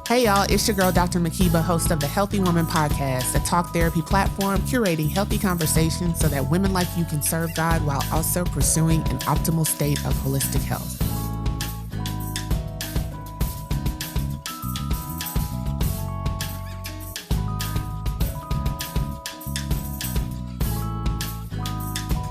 Hey y'all, it's your girl, Dr. Makeba, host of the Healthy Woman Podcast, a talk therapy platform curating healthy conversations so that women like you can serve God while also pursuing an optimal state of holistic health.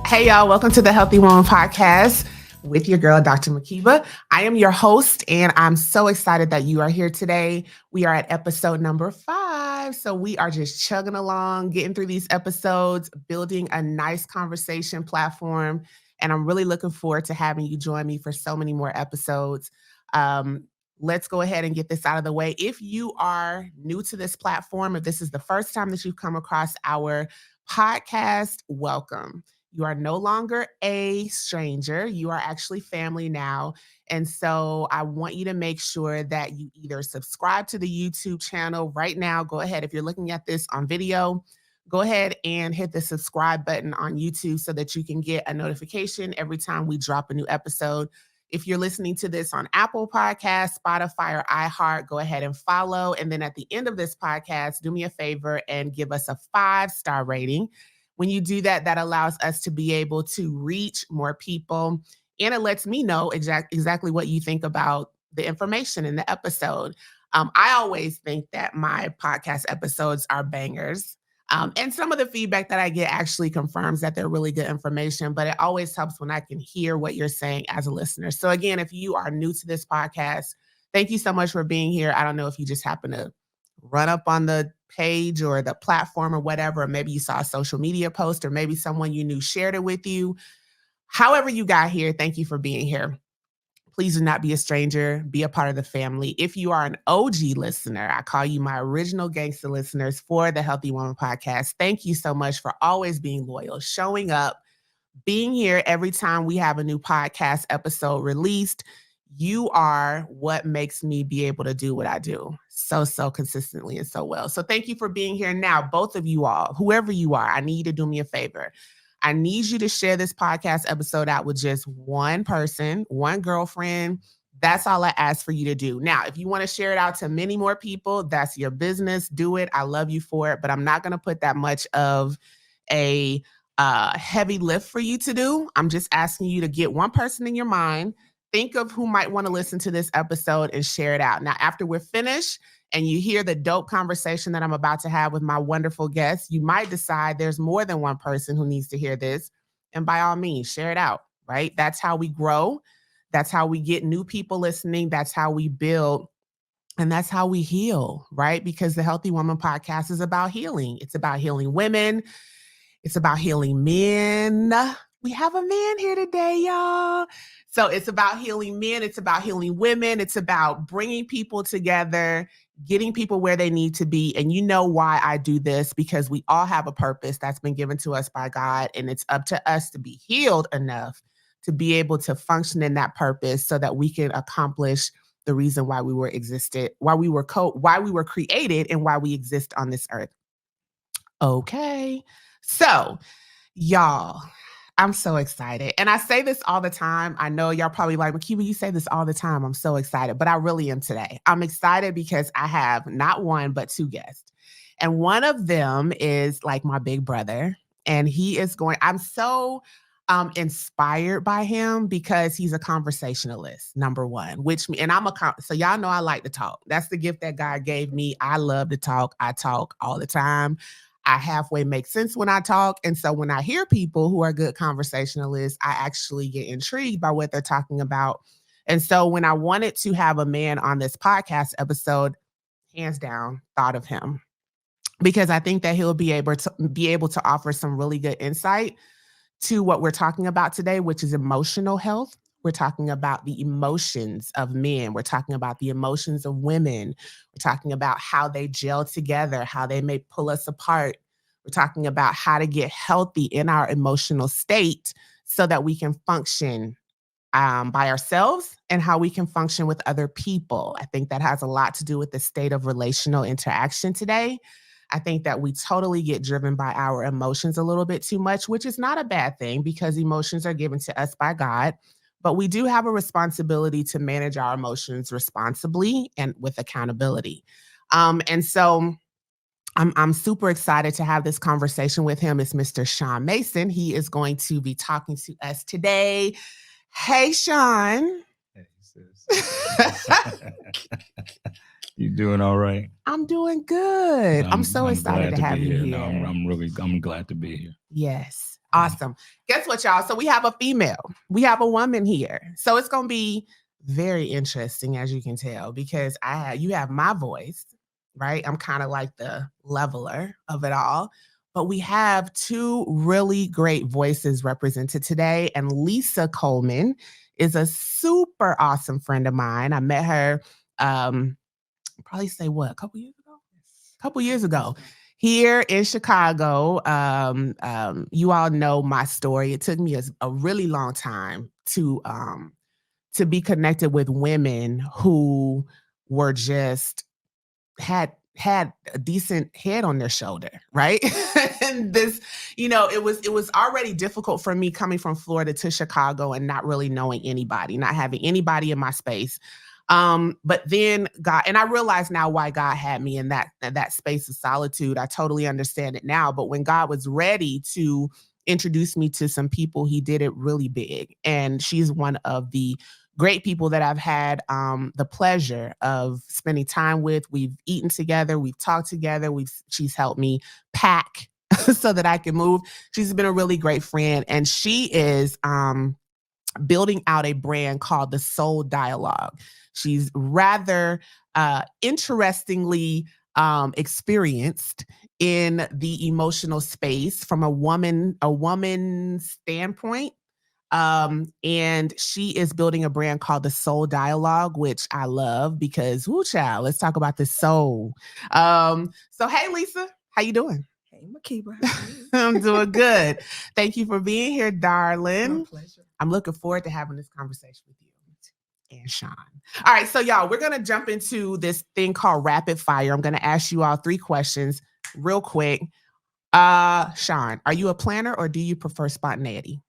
Hey y'all, welcome to the Healthy Woman Podcast with your girl, Dr. Makeba. I am your host, and I'm so excited that you are here today. We are at episode number 5. So we are just chugging along, getting through these episodes, building a nice conversation platform. And I'm really looking forward to having you join me for so many more episodes. Let's go ahead and get this out of the way. If you are new to this platform, if this is the first time that you've come across our podcast, welcome. You are no longer a stranger. You are actually family now. And so I want you to make sure that you either subscribe to the YouTube channel right now. Go ahead. If you're looking at this on video, go ahead and hit the subscribe button on YouTube so that you can get a notification every time we drop a new episode. If you're listening to this on Apple Podcasts, Spotify, or iHeart, go ahead and follow. And then at the end of this podcast, do me a favor and give us a 5-star rating. When you do that, that allows us to be able to reach more people, and it lets me know exactly what you think about the information in the episode. I always think that my podcast episodes are bangers. And some of the feedback that I get actually confirms that they're really good information, but it always helps when I can hear what you're saying as a listener. So again, if you are new to this podcast, thank you so much for being here. I don't know if you just happen to run up on the page or the platform or whatever, or maybe you saw a social media post, or maybe someone you knew shared it with you. However you got here, thank you for being here. Please do not be a stranger. Be a part of the family. If you are an OG listener, I call you my original gangster listeners for the Healthy Woman Podcast. Thank you so much for always being loyal, showing up, being here every time we have a new podcast episode released. You are what makes me be able to do what I do so consistently and so well. So thank you for being here. Now, both of you all, whoever you are, I need you to do me a favor. I need you to share this podcast episode out with just one person, one girlfriend. That's all I ask for you to do. Now, if you want to share it out to many more people, that's your business. Do it. I love you for it, but I'm not going to put that much of a heavy lift for you to do. I'm just asking you to get one person in your mind. Think of who might want to listen to this episode and share it out. Now, after we're finished and you hear the dope conversation that I'm about to have with my wonderful guests, you might decide there's more than one person who needs to hear this. And by all means, share it out, right? That's how we grow. That's how we get new people listening. That's how we build. And that's how we heal, right? Because the Healthy Woman Podcast is about healing. It's about healing women. It's about healing men. We have a man here today, y'all. So it's about healing men. It's about healing women. It's about bringing people together, getting people where they need to be. And you know why I do this, because we all have a purpose that's been given to us by God. And it's up to us to be healed enough to be able to function in that purpose so that we can accomplish the reason why we were created and why we exist on this earth. Okay. So, y'all, I'm so excited. And I say this all the time. I know y'all probably like, Makeba, you say this all the time. I'm so excited, but I really am today. I'm excited because I have not one, but 2 guests. And one of them is like my big brother. And I'm so inspired by him because he's a conversationalist, number one, so y'all know I like to talk. That's the gift that God gave me. I love to talk. I talk all the time. I halfway make sense when I talk. And so when I hear people who are good conversationalists, I actually get intrigued by what they're talking about. And so when I wanted to have a man on this podcast episode, hands down, thought of him, because I think that he'll be able to offer some really good insight to what we're talking about today, which is emotional health. We're talking about the emotions of men. We're talking about the emotions of women. We're talking about how they gel together, how they may pull us apart. We're talking about how to get healthy in our emotional state so that we can function by ourselves and how we can function with other people. I think that has a lot to do with the state of relational interaction today. I think that we totally get driven by our emotions a little bit too much, which is not a bad thing because emotions are given to us by God. but we do have a responsibility to manage our emotions responsibly and with accountability. And so I'm super excited to have this conversation with him. It's Mr. Shawn Mason. He is going to be talking to us today. Hey, Shawn. Hey, sis. You doing all right? I'm doing good. I'm so excited to have you here. No, I'm glad to be here. Yes. Awesome. Guess what, y'all? So we have a female. We have a woman here. So it's going to be very interesting, as you can tell, because you have my voice, right? I'm kind of like the leveler of it all. But we have two really great voices represented today. And Lisa Coleman is a super awesome friend of mine. I met her probably say what, a couple years ago here in Chicago. You all know my story. It took me a really long time to be connected with women who were just had a decent head on their shoulder, right? And this, it was already difficult for me coming from Florida to Chicago and not really knowing anybody, not having anybody in my space. But then God, and I realize now why God had me in that space of solitude. I totally understand it now. But when God was ready to introduce me to some people, he did it really big. And she's one of the great people that I've had the pleasure of spending time with. We've eaten together. We've talked together. She's helped me pack so that I can move. She's been a really great friend. And she is building out a brand called the Soul Dialogue. She's rather interestingly experienced in the emotional space from a woman standpoint. And she is building a brand called the Soul Dialogue, which I love because, woo child, let's talk about the soul. So hey, Lisa, how you doing? Hey, Makeba. I'm doing good. Thank you for being here, darling. My pleasure. I'm looking forward to having this conversation with you and Shawn. All right, so y'all, we're going to jump into this thing called rapid fire. I'm going to ask you all 3 questions real quick. Shawn, are you a planner or do you prefer spontaneity?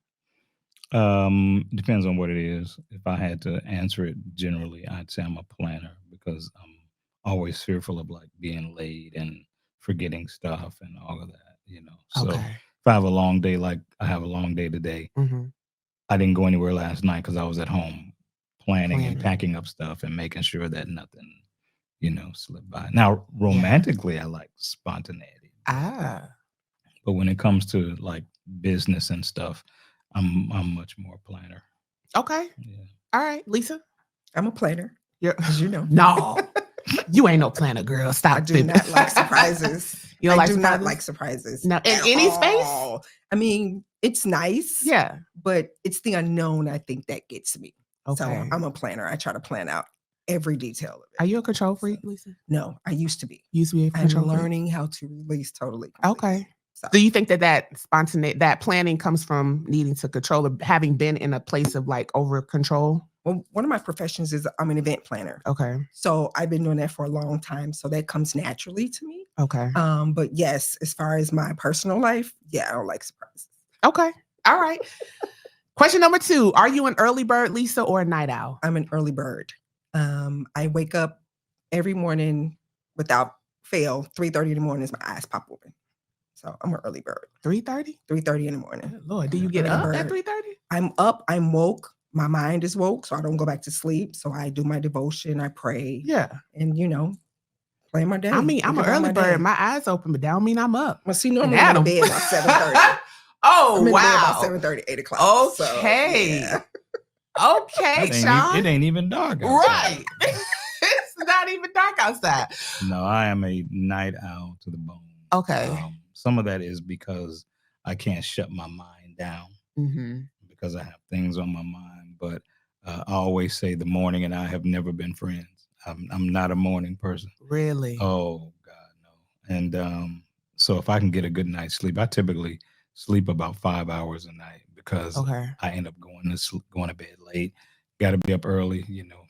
Depends on what it is. If I had to answer it generally, I'd say I'm a planner because I'm always fearful of like being late and forgetting stuff and all of that. So Okay. if I have a long day, like I have a long day today, I didn't go anywhere last night because I was at home planning and packing up stuff and making sure that nothing, slipped by. Now, romantically, I like spontaneity. But when it comes to like business and stuff, I'm much more planner. Okay. Yeah. All right, Lisa. I'm a planner. As you know. No. You ain't no planner, girl. Stop. I do not like surprises. You don't I like do surprises? not like surprises. No, in any space? I mean, it's nice. Yeah. But it's the unknown, I think, that gets me. Okay. So I'm a planner. I try to plan out every detail of it. Are you a control freak, Lisa? No, I used to be. Used to be a I'm control freak? learning how to release totally. Okay. So do you think that planning comes from needing to control or having been in a place of like over control? Well, one of my professions is I'm an event planner. Okay. So I've been doing that for a long time. So that comes naturally to me. Okay. But yes, as far as my personal life, I don't like surprises. Okay. All right. Question number 2. Are you an early bird, Lisa, or a night owl? I'm an early bird. I wake up every morning without fail. 3:30 in the morning is my eyes pop open. So I'm an early bird. 3:30? 3:30 in the morning. Oh, Lord, do you get up at 3:30? I'm up. I'm woke. My mind is woke, so I don't go back to sleep. So I do my devotion. I pray. Yeah. And, plan my day. I mean, I'm an early bird. My eyes open, but that don't mean I'm up. Well, see, normally I'm in bed about 7:30. Oh, I'm in wow. bed about 7:30, 8 o'clock. Okay. So, Okay, Shawn. It ain't even dark outside. Right. It's not even dark outside. No, I am a night owl to the bone. Okay. Some of that is because I can't shut my mind down because I have things on my mind. But I always say the morning and I have never been friends. I'm not a morning person. Really? Oh, God, no. And so if I can get a good night's sleep, I typically sleep about 5 hours a night because I end up going to bed late. Got to be up early,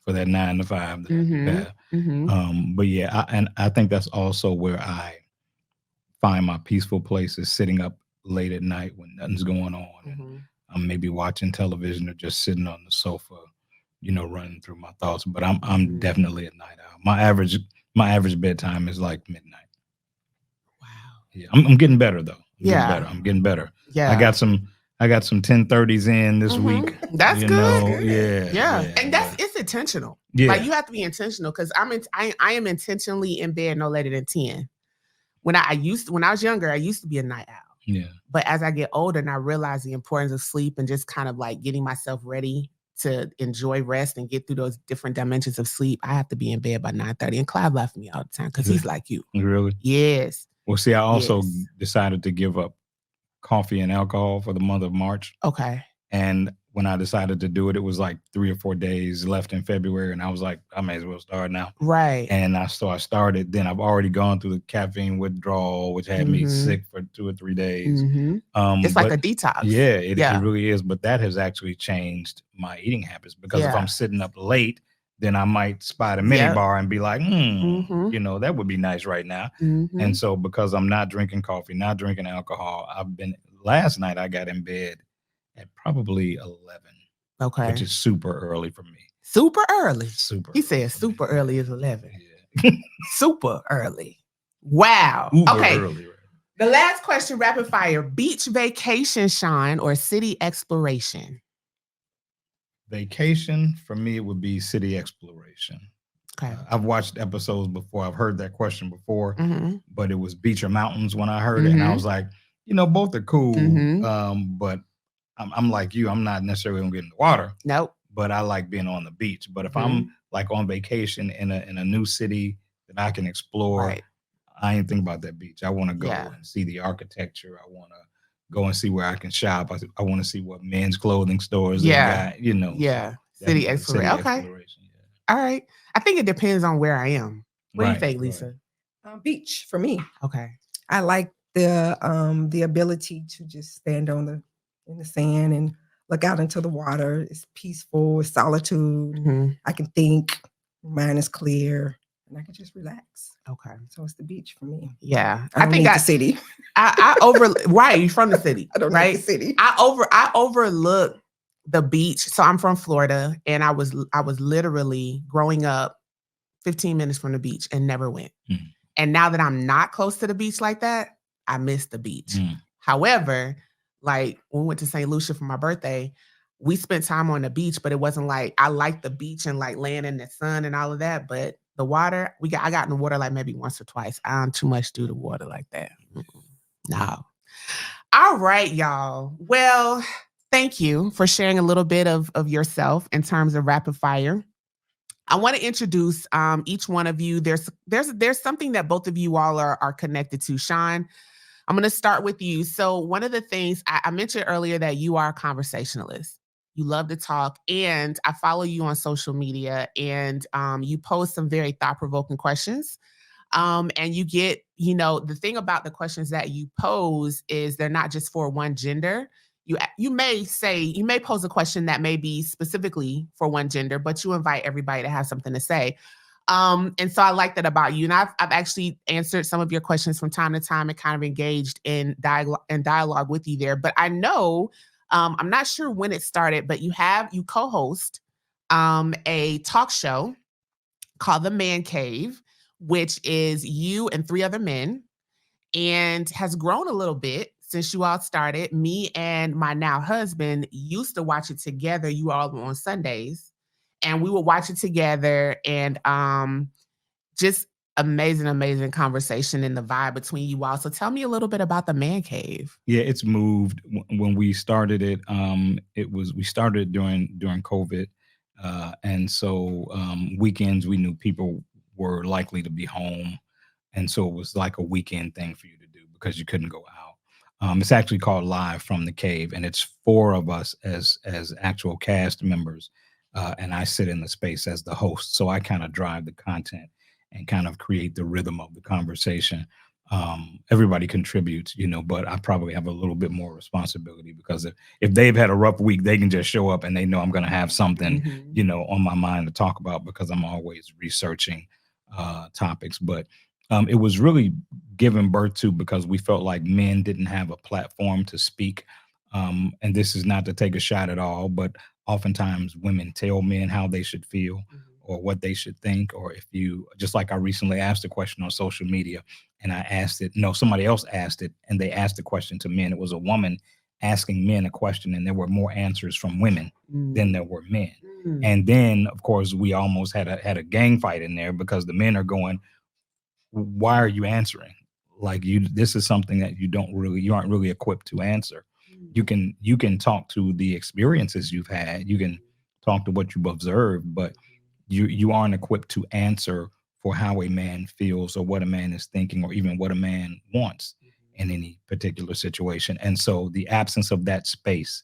for that 9 to 5 that I have. But yeah, I think that's also where I find my peaceful place is sitting up late at night when nothing's going on. I'm maybe watching television or just sitting on the sofa, running through my thoughts. But I'm definitely a night owl. My average bedtime is like midnight. Wow. Yeah, I'm getting better though. I'm getting better. Yeah. I got some 10:30s in this week. That's good. Yeah. And it's intentional. Yeah. Like you have to be intentional because I am intentionally in bed no later than 10. When I was younger, I used to be a night owl. Yeah. But as I get older and I realize the importance of sleep and just kind of like getting myself ready to enjoy rest and get through those different dimensions of sleep, I have to be in bed by 9:30. And Clive laughs at me all the time because he's like you. Really? Yes. Well, see, I also decided to give up coffee and alcohol for the month of March. Okay. And when I decided to do it, it was like 3 or 4 days left in February. And I was like, I may as well start now. Right. And I started. Then I've already gone through the caffeine withdrawal, which had me sick for 2 or 3 days. It's like a detox. Yeah, it really is. But that has actually changed my eating habits because if I'm sitting up late, then I might spot a mini bar and be like, that would be nice right now. And so because I'm not drinking coffee, not drinking alcohol, last night I got in bed at probably 11. Okay. Which is super early for me. Super early? He says super early is 11. Yeah. Super early. Wow. Okay. Early, right? The last question, rapid fire. Beach vacation, Shawn, or city exploration? Vacation, for me, it would be city exploration. Okay. I've watched episodes before. I've heard that question before, but it was beach or mountains when I heard it. And I was like, both are cool. But I'm like you. I'm not necessarily going to get in the water. Nope. But I like being on the beach. But if I'm like on vacation in a new city that I can explore, I ain't think about that beach. I want to go and see the architecture. I want to go and see where I can shop. I want to see what men's clothing stores they got, Yeah. So city exploration. Okay. All right. I think it depends on where I am. What do you think, Lisa? Beach for me. Okay. I like the ability to just stand in the sand and look out into the water. It's peaceful, it's solitude. I can think, mind is clear, and I can just relax. Okay. So it's the beach for me. Yeah. I think the city. Right, you're from the city. I don't like the city. I overlook the beach. So I'm from Florida and I was literally growing up 15 minutes from the beach and never went. And now that I'm not close to the beach like that, I miss the beach. However, like when we went to St. Lucia for my birthday, we spent time on the beach, but it wasn't like I liked the beach and like laying in the sun and all of that. But the water, I got in the water like maybe once or twice. I don't too much do the water like that. No. All right, y'all. Well, thank you for sharing a little bit of yourself in terms of rapid fire. I want to introduce each one of you. There's something that both of you all are connected to. Shawn, I'm going to start with you. So one of the things I mentioned earlier that you are a conversationalist. You love to talk, and I follow you on social media, and you post some very thought-provoking questions. And you get, the thing about the questions that you pose is they're not just for one gender. You may pose a question that may be specifically for one gender, but you invite everybody to have something to say. And so I like that about you. And I've actually answered some of your questions from time to time and kind of engaged in dialogue with you there. But I know, I'm not sure when it started, but you co-host a talk show called The Man Cave, which is you and 3 other men, and has grown a little bit since you all started. Me and my now husband used to watch it together. You all on Sundays, and we would watch it together, and just amazing conversation and the vibe between you all. So tell me a little bit about the Man Cave. Yeah, it's moved. When we started it, we started during COVID, and so weekends we knew people were likely to be home, and so it was like a weekend thing for you to do because you couldn't go out. It's actually called Live from the Cave, and it's 4 of us as actual cast members, and I sit in the space as the host. So I kind of drive the content and kind of create the rhythm of the conversation. Everybody contributes, but I probably have a little bit more responsibility because if they've had a rough week, they can just show up and they know I'm going to have something, on my mind to talk about because I'm always researching topics. But it was really given birth to because we felt like men didn't have a platform to speak And this is not to take a shot at all, but oftentimes women tell men how they should feel or what they should think. Or if you, just like I recently asked a question on social media and I asked it, no, somebody else asked it and they asked the question to men. It was a woman asking men a question and there were more answers from women than there were men. And then, of course, we almost had a gang fight in there because the men are going, why are you answering? Like this is something that you aren't really equipped to answer. You can talk to the experiences you've had. You can talk to what you've observed, but you aren't equipped to answer for how a man feels or what a man is thinking or even what a man wants in any particular situation. And so the absence of that space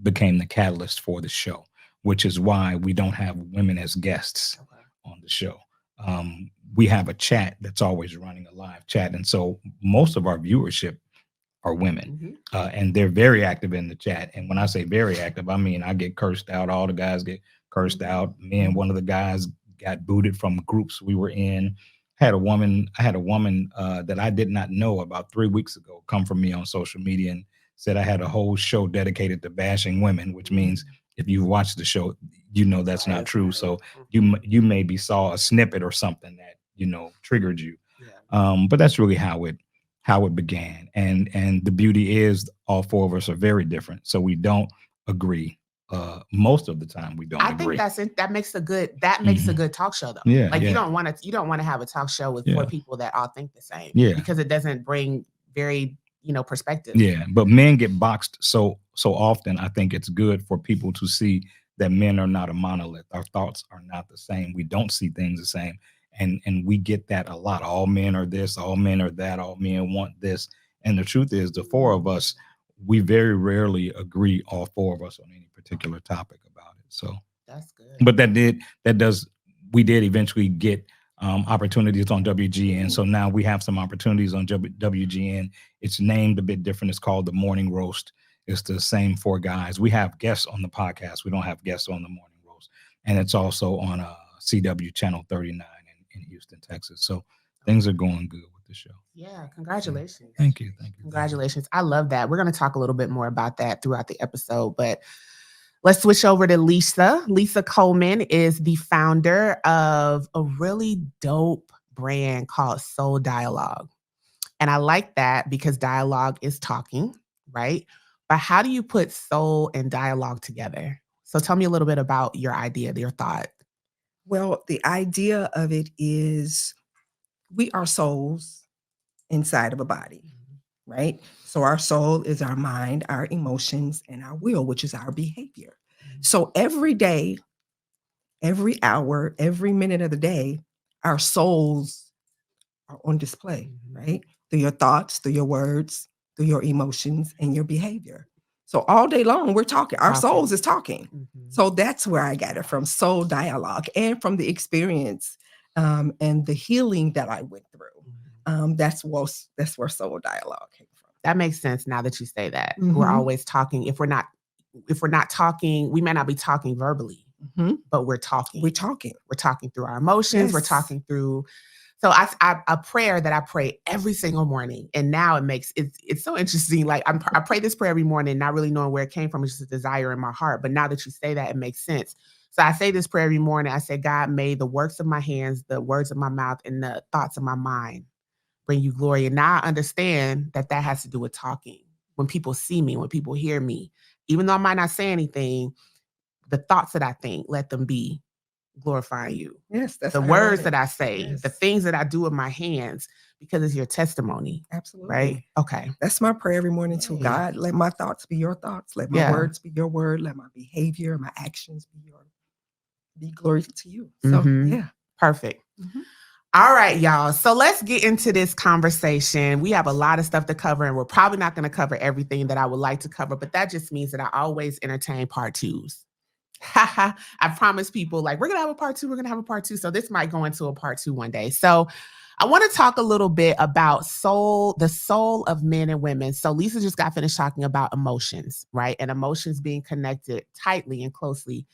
became the catalyst for the show, which is why we don't have women as guests on the show. We have a chat that's always running, a live chat. And so most of our viewership are women, and they're very active in the chat. And when I say very active, I mean I get cursed out. All the guys get cursed out. Me and one of the guys got booted from groups we were in. I had a woman that I did not know about 3 weeks ago come from me on social media and said I had a whole show dedicated to bashing women, which means if you watch the show, you know that's not true. So you maybe saw a snippet or something that triggered you. But that's really how it began. And the beauty is all four of us are very different, so we don't agree. Most of the time we don't agree. I think that makes a good talk show though. Yeah, like you don't want to have a talk show with four people that all think the same. Yeah, because it doesn't bring very perspective. Yeah, but men get boxed so often. I think it's good for people to see that men are not a monolith. Our thoughts are not the same. We don't see things the same. And we get that a lot. All men are this, all men are that, all men want this. And the truth is the four of us, we very rarely agree, all four of us, on any particular topic about it. So that's good. But we did eventually get opportunities on WGN. So now we have some opportunities on WGN. It's named a bit different. It's called the Morning Roast. It's the same four guys. We have guests on the podcast. We don't have guests on the Morning Roast. And it's also on CW Channel 39 in Houston, Texas. So things are going good with the show. Yeah, congratulations. Thank you. Congratulations. I love that. We're going to talk a little bit more about that throughout the episode, but let's switch over to Lisa. Lisa Coleman is the founder of a really dope brand called Soul Dialogue. And I like that because dialogue is talking, right? But how do you put soul and dialogue together? So tell me a little bit about your idea, your thought. Well, the idea of it is we are souls inside of a body, right? So our soul is our mind, our emotions, and our will, which is our behavior. So every day, every hour, every minute of the day, our souls are on display, right? Through your thoughts, through your words, through your emotions, and your behavior. So all day long, we're talking. Our souls is talking. So that's where I got it from, Soul Dialogue, and from the experience and the healing that I went through. That's where Soul Dialogue came from. That makes sense now that you say that. We're always talking. If we're not talking, we may not be talking verbally, but we're talking. We're talking through our emotions. Yes. We're talking through. So a prayer that I pray every single morning, and now it's so interesting. Like I pray this prayer every morning, not really knowing where it came from. It's just a desire in my heart. But now that you say that, it makes sense. So I say this prayer every morning. I say, God, may the works of my hands, the words of my mouth, and the thoughts of my mind bring you glory. And now I understand that has to do with talking. When people see me, when people hear me, even though I might not say anything, the thoughts that I think, let them be glorifying you. Yes, that's the words that I say, yes. The things that I do with my hands, because it's your testimony. Absolutely. Right? Okay. That's my prayer every morning too. God, let my thoughts be your thoughts. Let my words be your word. Let my behavior, my actions be glory to you. So yeah. Perfect. All right, y'all. So let's get into this conversation. We have a lot of stuff to cover, and we're probably not going to cover everything that I would like to cover, but that just means that I always entertain part twos. I promise people, like, we're going to have a part two. We're going to have a part two. So this might go into a part two one day. So I want to talk a little bit about the soul of men and women. So Lisa just got finished talking about emotions, right? And emotions being connected tightly and closely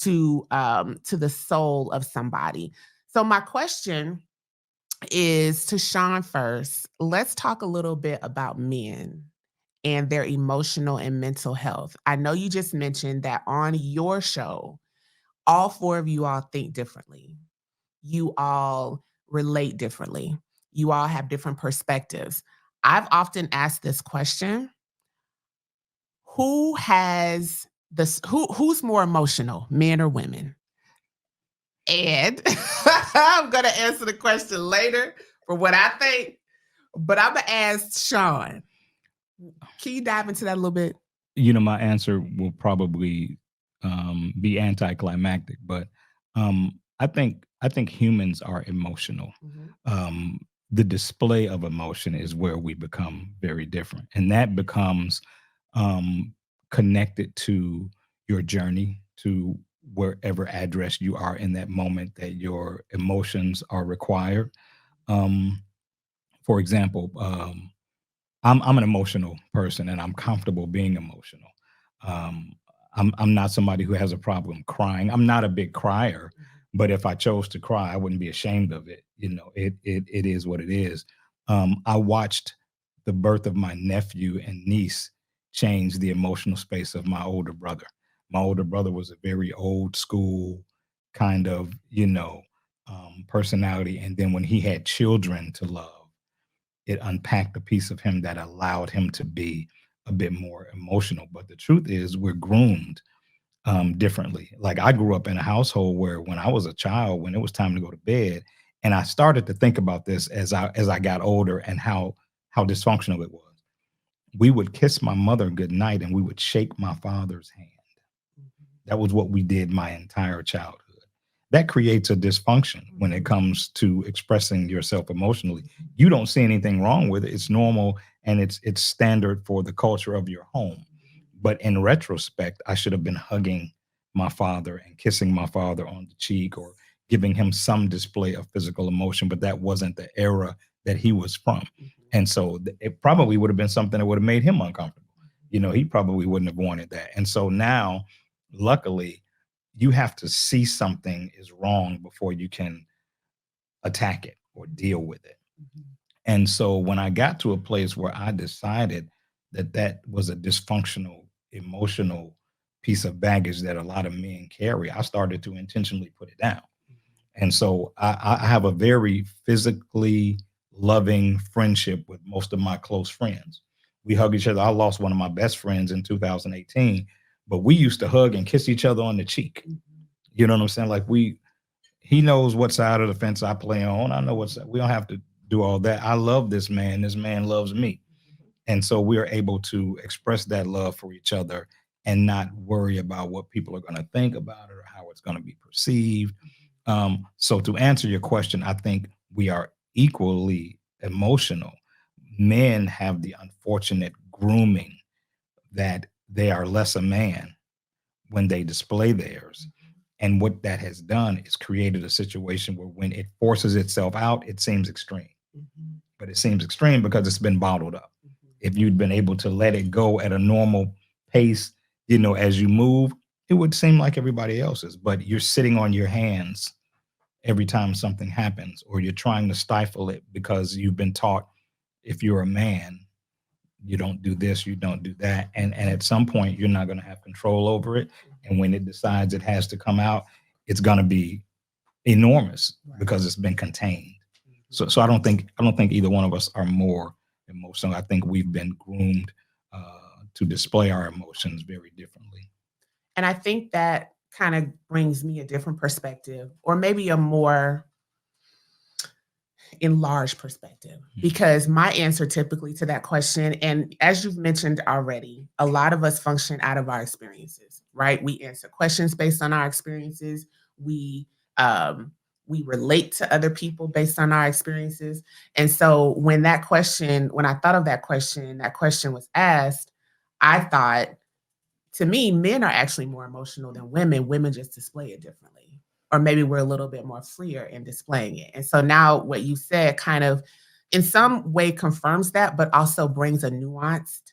to the soul of somebody. So my question is to Shawn first. Let's talk a little bit about men and their emotional and mental health. I know you just mentioned that on your show, all four of you all think differently. You all relate differently. You all have different perspectives. I've often asked this question: who's more emotional, men or women? And I'm gonna answer the question later for what I think, but I'm gonna ask Shawn. Can you dive into that a little bit? My answer will probably be anticlimactic, but I think humans are emotional. Mm-hmm. The display of emotion is where we become very different, and that becomes connected to your journey, to wherever address you are in that moment that your emotions are required. For example, I'm an emotional person, and I'm comfortable being emotional. Um, I'm not somebody who has a problem crying. I'm not a big crier, but if I chose to cry, I wouldn't be ashamed of it. It is what it is. I watched the birth of my nephew and niece change the emotional space of my older brother. My older brother was a very old school kind of, personality, and then when he had children to love, it unpacked a piece of him that allowed him to be a bit more emotional. But the truth is, we're groomed differently. Like, I grew up in a household where when I was a child, when it was time to go to bed, and I started to think about this as I got older and how dysfunctional it was. We would kiss my mother goodnight and we would shake my father's hand. That was what we did my entire childhood. That creates a dysfunction when it comes to expressing yourself emotionally. You don't see anything wrong with it. It's normal, and it's standard for the culture of your home. But in retrospect, I should have been hugging my father and kissing my father on the cheek, or giving him some display of physical emotion, but that wasn't the era that he was from. And so it probably would have been something that would have made him uncomfortable. He probably wouldn't have wanted that. And so now, luckily, you have to see something is wrong before you can attack it or deal with it. And so when I got to a place where I decided that that was a dysfunctional, emotional piece of baggage that a lot of men carry, I started to intentionally put it down. And so I have a very physically loving friendship with most of my close friends. We hug each other. I lost one of my best friends in 2018, but we used to hug and kiss each other on the cheek. You know what I'm saying? Like, he knows what side of the fence I play on. I know we don't have to do all that. I love this man. This man loves me. And so we are able to express that love for each other and not worry about what people are going to think about it or how it's going to be perceived. So to answer your question, I think we are equally emotional. Men have the unfortunate grooming that they are less a man when they display theirs. And what that has done is created a situation where when it forces itself out, it seems extreme. But it seems extreme because it's been bottled up. If you'd been able to let it go at a normal pace, as you move, it would seem like everybody else's. But you're sitting on your hands every time something happens, or you're trying to stifle it because you've been taught, if you're a man, you don't do this, you don't do that. And at some point, you're not going to have control over it. And when it decides it has to come out, it's going to be enormous because it's been contained. So I don't think either one of us are more emotional. I think we've been groomed to display our emotions very differently. And I think that kind of brings me a different perspective, or maybe a more enlarged perspective, because my answer typically to that question, and as you've mentioned already, a lot of us function out of our experiences, right? We answer questions based on our experiences. We relate to other people based on our experiences. And so when I thought of that question was asked, I thought, to me, men are actually more emotional than women. Women just display it differently. Or maybe we're a little bit more freer in displaying it. And so now what you said kind of in some way confirms that, but also brings a nuanced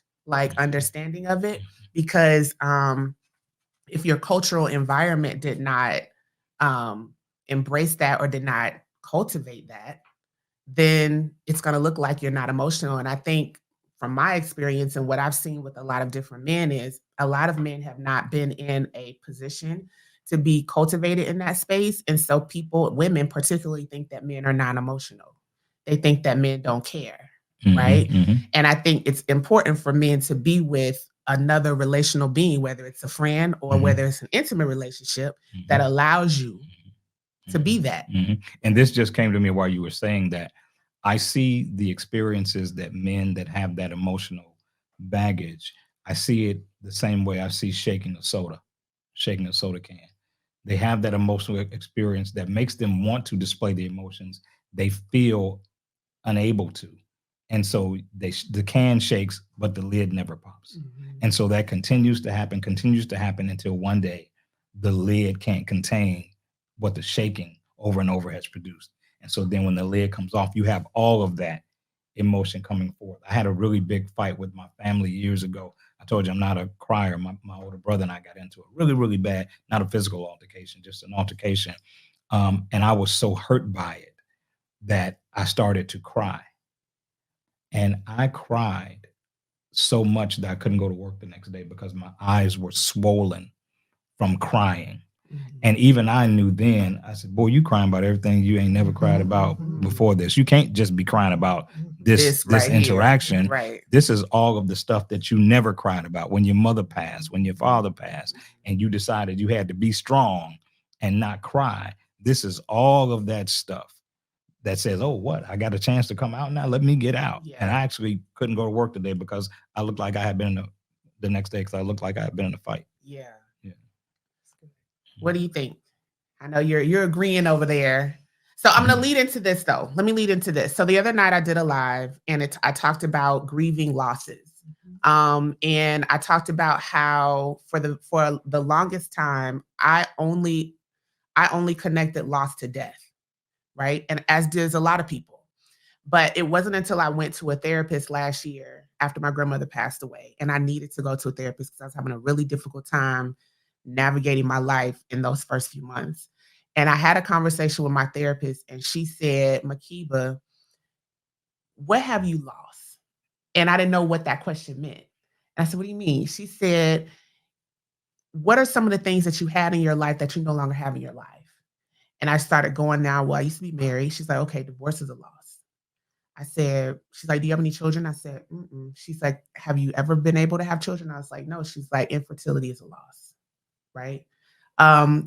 understanding of it. Because if your cultural environment did not embrace that or did not cultivate that, then it's going to look like you're not emotional. And I think from my experience and what I've seen with a lot of different men is a lot of men have not been in a position to be cultivated in that space. And so women particularly think that men are non-emotional. They think that men don't care, right? And I think it's important for men to be with another relational being, whether it's a friend or whether it's an intimate relationship that allows you to be that. And this just came to me while you were saying that. I see the experiences that men that have that emotional baggage, I see it the same way I see shaking a soda can. They have that emotional experience that makes them want to display the emotions they feel unable to. And so the can shakes, but the lid never pops. And so that continues to happen until one day the lid can't contain what the shaking over and over has produced. And so then when the lid comes off, you have all of that emotion coming forth. I had a really big fight with my family years ago. I told you I'm not a crier. My older brother and I got into it really, really bad, not a physical altercation, just an altercation. And I was so hurt by it that I started to cry. And I cried so much that I couldn't go to work the next day because my eyes were swollen from crying. And even I knew then, I said, boy, you crying about everything you ain't never cried about before this. You can't just be crying about this right interaction. Here. Right. This is all of the stuff that you never cried about when your mother passed, when your father passed, and you decided you had to be strong and not cry. This is all of that stuff that says, oh, what? I got a chance to come out now. Let me get out. Yeah. And I actually couldn't go to work today because I looked like I had been the next day because I looked like I had been in a fight. Yeah. What do you think? I know you're agreeing over there. So I'm going to lead into this though. Let me lead into this. So the other night I did a live and I talked about grieving losses. And I talked about how for the longest time, I only connected loss to death, right? And as does a lot of people. But it wasn't until I went to a therapist last year after my grandmother passed away, and I needed to go to a therapist because I was having a really difficult time navigating my life in those first few months. And I had a conversation with my therapist, and she said, Makeba, what have you lost? And I didn't know what that question meant. And I said, what do you mean? She said, what are some of the things that you had in your life that you no longer have in your life? And I started going down, well, I used to be married. She's like, okay, divorce is a loss. I said, she's like, do you have any children? I said, mm-mm. She's like, have you ever been able to have children? I was like, no. She's like, infertility is a loss, right?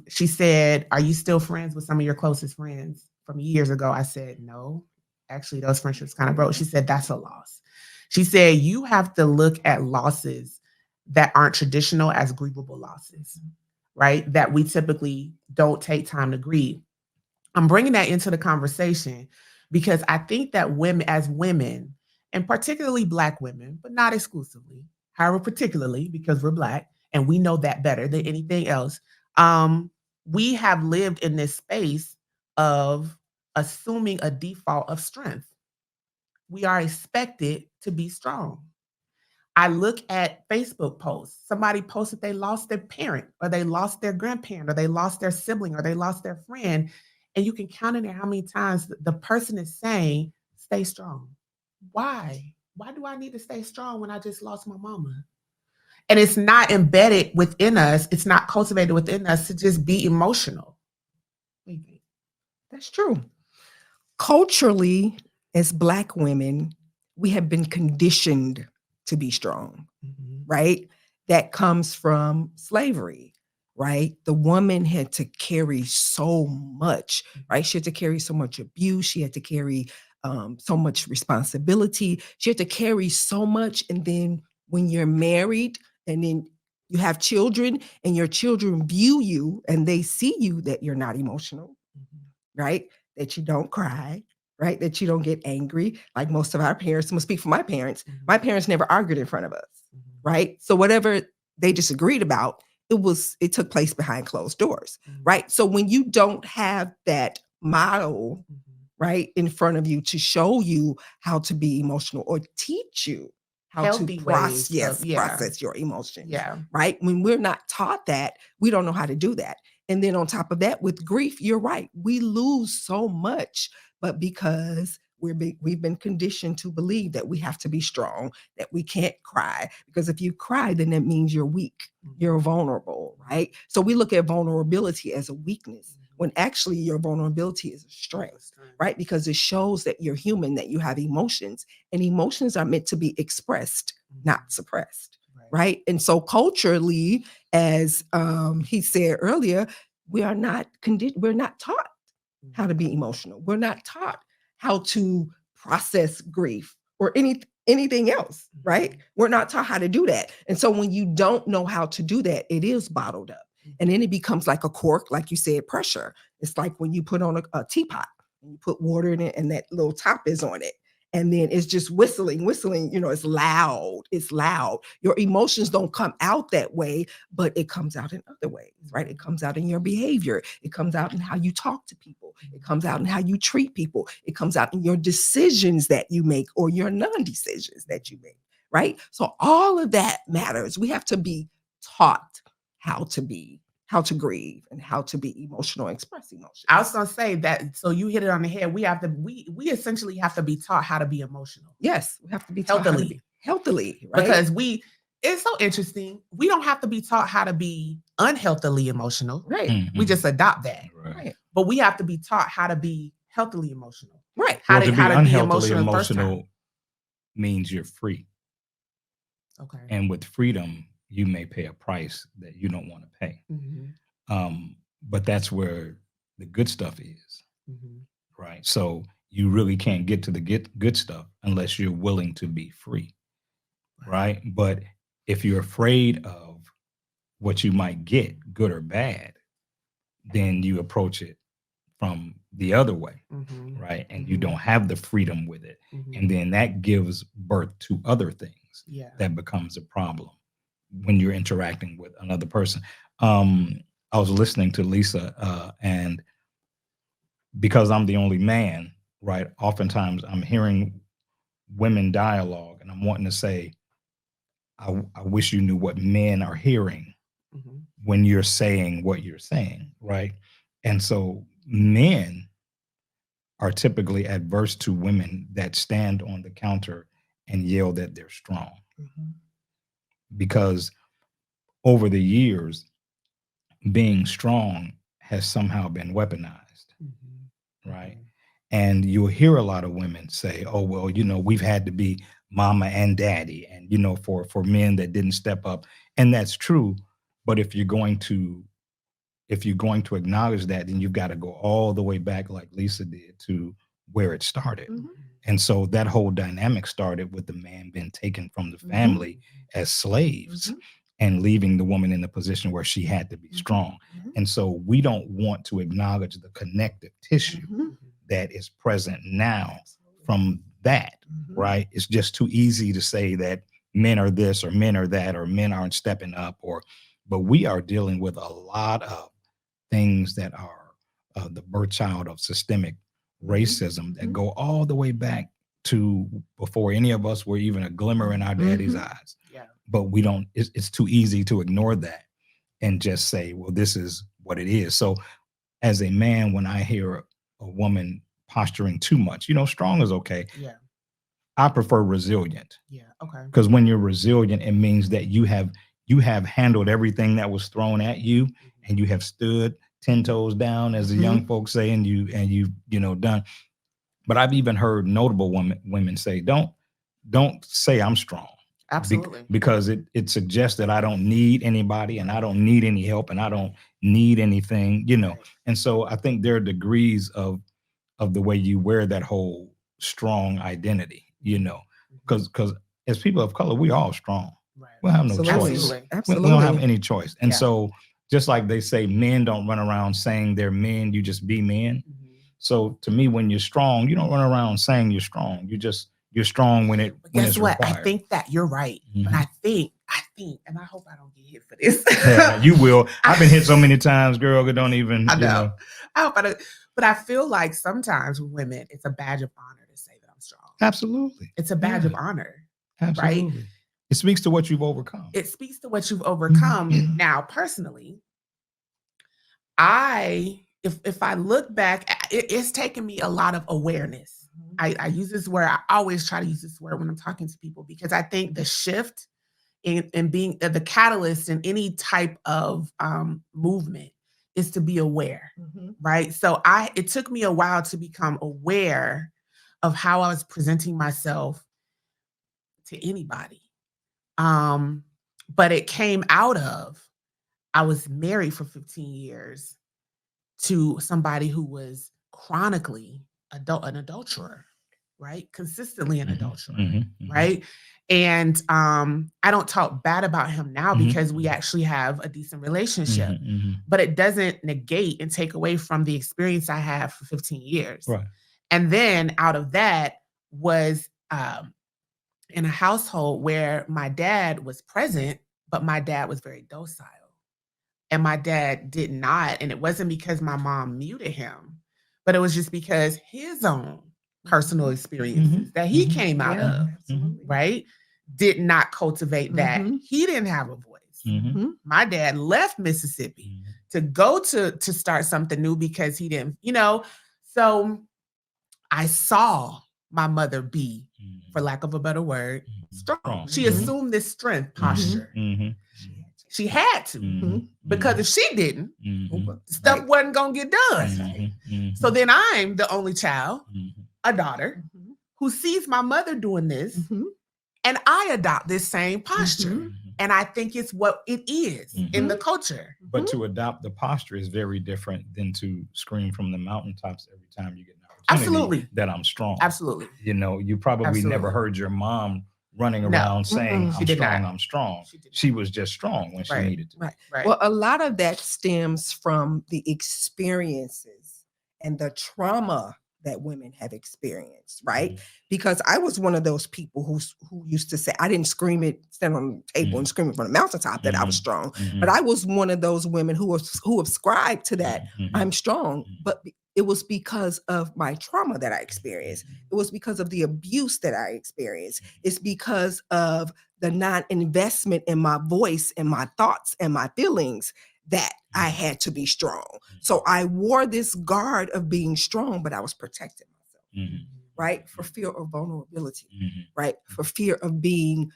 She said, are you still friends with some of your closest friends from years ago? I said, no. Actually, those friendships kind of broke. She said, that's a loss. She said, you have to look at losses that aren't traditional as grievable losses, right? That we typically don't take time to grieve. I'm bringing that into the conversation because I think that women, and particularly Black women, but not exclusively, however, particularly because we're Black and we know that better than anything else, we have lived in this space of assuming a default of strength. We are expected to be strong. I look at Facebook posts. Somebody posted they lost their parent or they lost their grandparent or they lost their sibling or they lost their friend. And you can count in there how many times the person is saying, stay strong. Why? Why do I need to stay strong when I just lost my mama? And it's not embedded within us. It's not cultivated within us to just be emotional. What do you think? That's true. Culturally, as Black women, we have been conditioned to be strong, right? That comes from slavery, right? The woman had to carry so much, right? She had to carry so much abuse. She had to carry so much responsibility. She had to carry so much. And then when you're married and then you have children and your children view you and they see you that you're not emotional, right? That you don't cry, right? That you don't get angry. Like most of our parents, I'm gonna speak for my parents. My parents never argued in front of us, right? So whatever they disagreed about, it took place behind closed doors, right? So when you don't have that model, right, in front of you to show you how to be emotional or teach you how Healthy to process your emotions, Yeah. right? When we're not taught that, we don't know how to do that. And then on top of that, with grief, you're right. We lose so much, but because we've been conditioned to believe that we have to be strong, that we can't cry, because if you cry, then that means you're weak, you're vulnerable, right? So we look at vulnerability as a weakness, when actually your vulnerability is a strength, right? Because it shows that you're human, that you have emotions, and emotions are meant to be expressed, not suppressed, right? And so culturally, as he said earlier, we're not taught how to be emotional. We're not taught how to process grief or anything else, right? We're not taught how to do that. And so when you don't know how to do that, it is bottled up. And then it becomes like a cork, like you said, pressure. It's like when you put on a teapot and you put water in it and that little top is on it. And then it's just whistling, it's loud. Your emotions don't come out that way, but it comes out in other ways, right? It comes out in your behavior. It comes out in how you talk to people. It comes out in how you treat people. It comes out in your decisions that you make or your non-decisions that you make, right? So all of that matters. We have to be taught how to grieve and how to be emotional and express emotions. I was gonna say that, so you hit it on the head. We essentially have to be taught how to be emotional. Yes, we have to be taught healthily, right? Because it's so interesting. We don't have to be taught how to be unhealthily emotional. Right. Mm-hmm. We just adopt that. Right. But we have to be taught how to be healthily emotional. Right. How to be unhealthily emotional means you're free. Okay. And with freedom, you may pay a price that you don't want to pay. Mm-hmm. But that's where the good stuff is, right? So you really can't get to the good stuff unless you're willing to be free, right? But if you're afraid of what you might get, good or bad, then you approach it from the other way, right? And you don't have the freedom with it. And then that gives birth to other things that becomes a problem when you're interacting with another person. I was listening to Lisa, and because I'm the only man, right? Oftentimes I'm hearing women dialogue and I'm wanting to say, I wish you knew what men are hearing when you're saying what you're saying, right? And so men are typically adverse to women that stand on the counter and yell that they're strong. Because over the years, being strong has somehow been weaponized, right? And you'll hear a lot of women say, oh, well, we've had to be mama and daddy, and, for men that didn't step up. And that's true. But if you're going to acknowledge that, then you've got to go all the way back, like Lisa did, to where it started. And so that whole dynamic started with the man being taken from the family as slaves and leaving the woman in a position where she had to be strong. And so we don't want to acknowledge the connective tissue that is present now from that, right? It's just too easy to say that men are this or men are that or men aren't stepping up, but we are dealing with a lot of things that are the birth child of systemic racism that go all the way back to before any of us were even a glimmer in our daddy's eyes. Yeah. But we don't, it's too easy to ignore that and just say, well, this is what it is. So as a man, when I hear a woman posturing too much, strong is okay. Yeah. I prefer resilient. Yeah. Okay. Because when you're resilient, it means that you have handled everything that was thrown at you and you have stood 10 toes down, as the young folks say, and you've done. But I've even heard notable women say, don't say I'm strong. Absolutely. Because it suggests that I don't need anybody and I don't need any help and I don't need anything, Right. And so I think there are degrees of the way you wear that whole strong identity, because as people of color, we all strong. Right. We have no choice. Absolutely. We don't have any choice. And so just like they say, men don't run around saying they're men, you just be men. So to me, when you're strong, you don't run around saying you're strong. You're strong when it's what? required. I think that you're right. But I think, and I hope I don't get hit for this. Yeah, you will. I've been hit so many times, girl, that don't even, I know. I hope I don't. But I feel like sometimes with women, it's a badge of honor to say that I'm strong. Absolutely. It's a badge of honor. Absolutely. Right? It speaks to what you've overcome. It speaks to what you've overcome. Now, personally, if I look back, it's taken me a lot of awareness I use this word. I always try to use this word when I'm talking to people because I think the shift in being the catalyst in any type of movement is to be aware, right? So it took me a while to become aware of how I was presenting myself to anybody. But it came out of, I was married for 15 years to somebody who was chronically an adulterer, right? Consistently an adulterer, right? And I don't talk bad about him now because we actually have a decent relationship, but it doesn't negate and take away from the experience I had for 15 years. Right. And then out of that was in a household where my dad was present, but my dad was very docile. And my dad did not. And it wasn't because my mom muted him, but it was just because his own personal experiences that he came out of, right, did not cultivate that. He didn't have a voice. My dad left Mississippi to go to start something new because he didn't, so I saw my mother be, for lack of a better word, strong. She assumed this strength posture. She had to, because if she didn't, stuff wasn't going to get done. So then I'm the only child, a daughter, who sees my mother doing this, and I adopt this same posture. And I think it's what it is in the culture. But to adopt the posture is very different than to scream from the mountaintops every time you get an opportunity. Absolutely. That I'm strong. Absolutely. You probably never heard your mom running around saying, I'm strong. She was just strong when she needed to. Right. Well, a lot of that stems from the experiences and the trauma that women have experienced, right? Because I was one of those people who used to say, I didn't stand on the table and scream from the mountaintop that I was strong, but I was one of those women who ascribed to that, I'm strong, but it was because of my trauma that I experienced. It was because of the abuse that I experienced. It's because of the non-investment in my voice and my thoughts and my feelings that I had to be strong. So I wore this guard of being strong, but I was protecting myself, right? For fear of vulnerability, right? For fear of being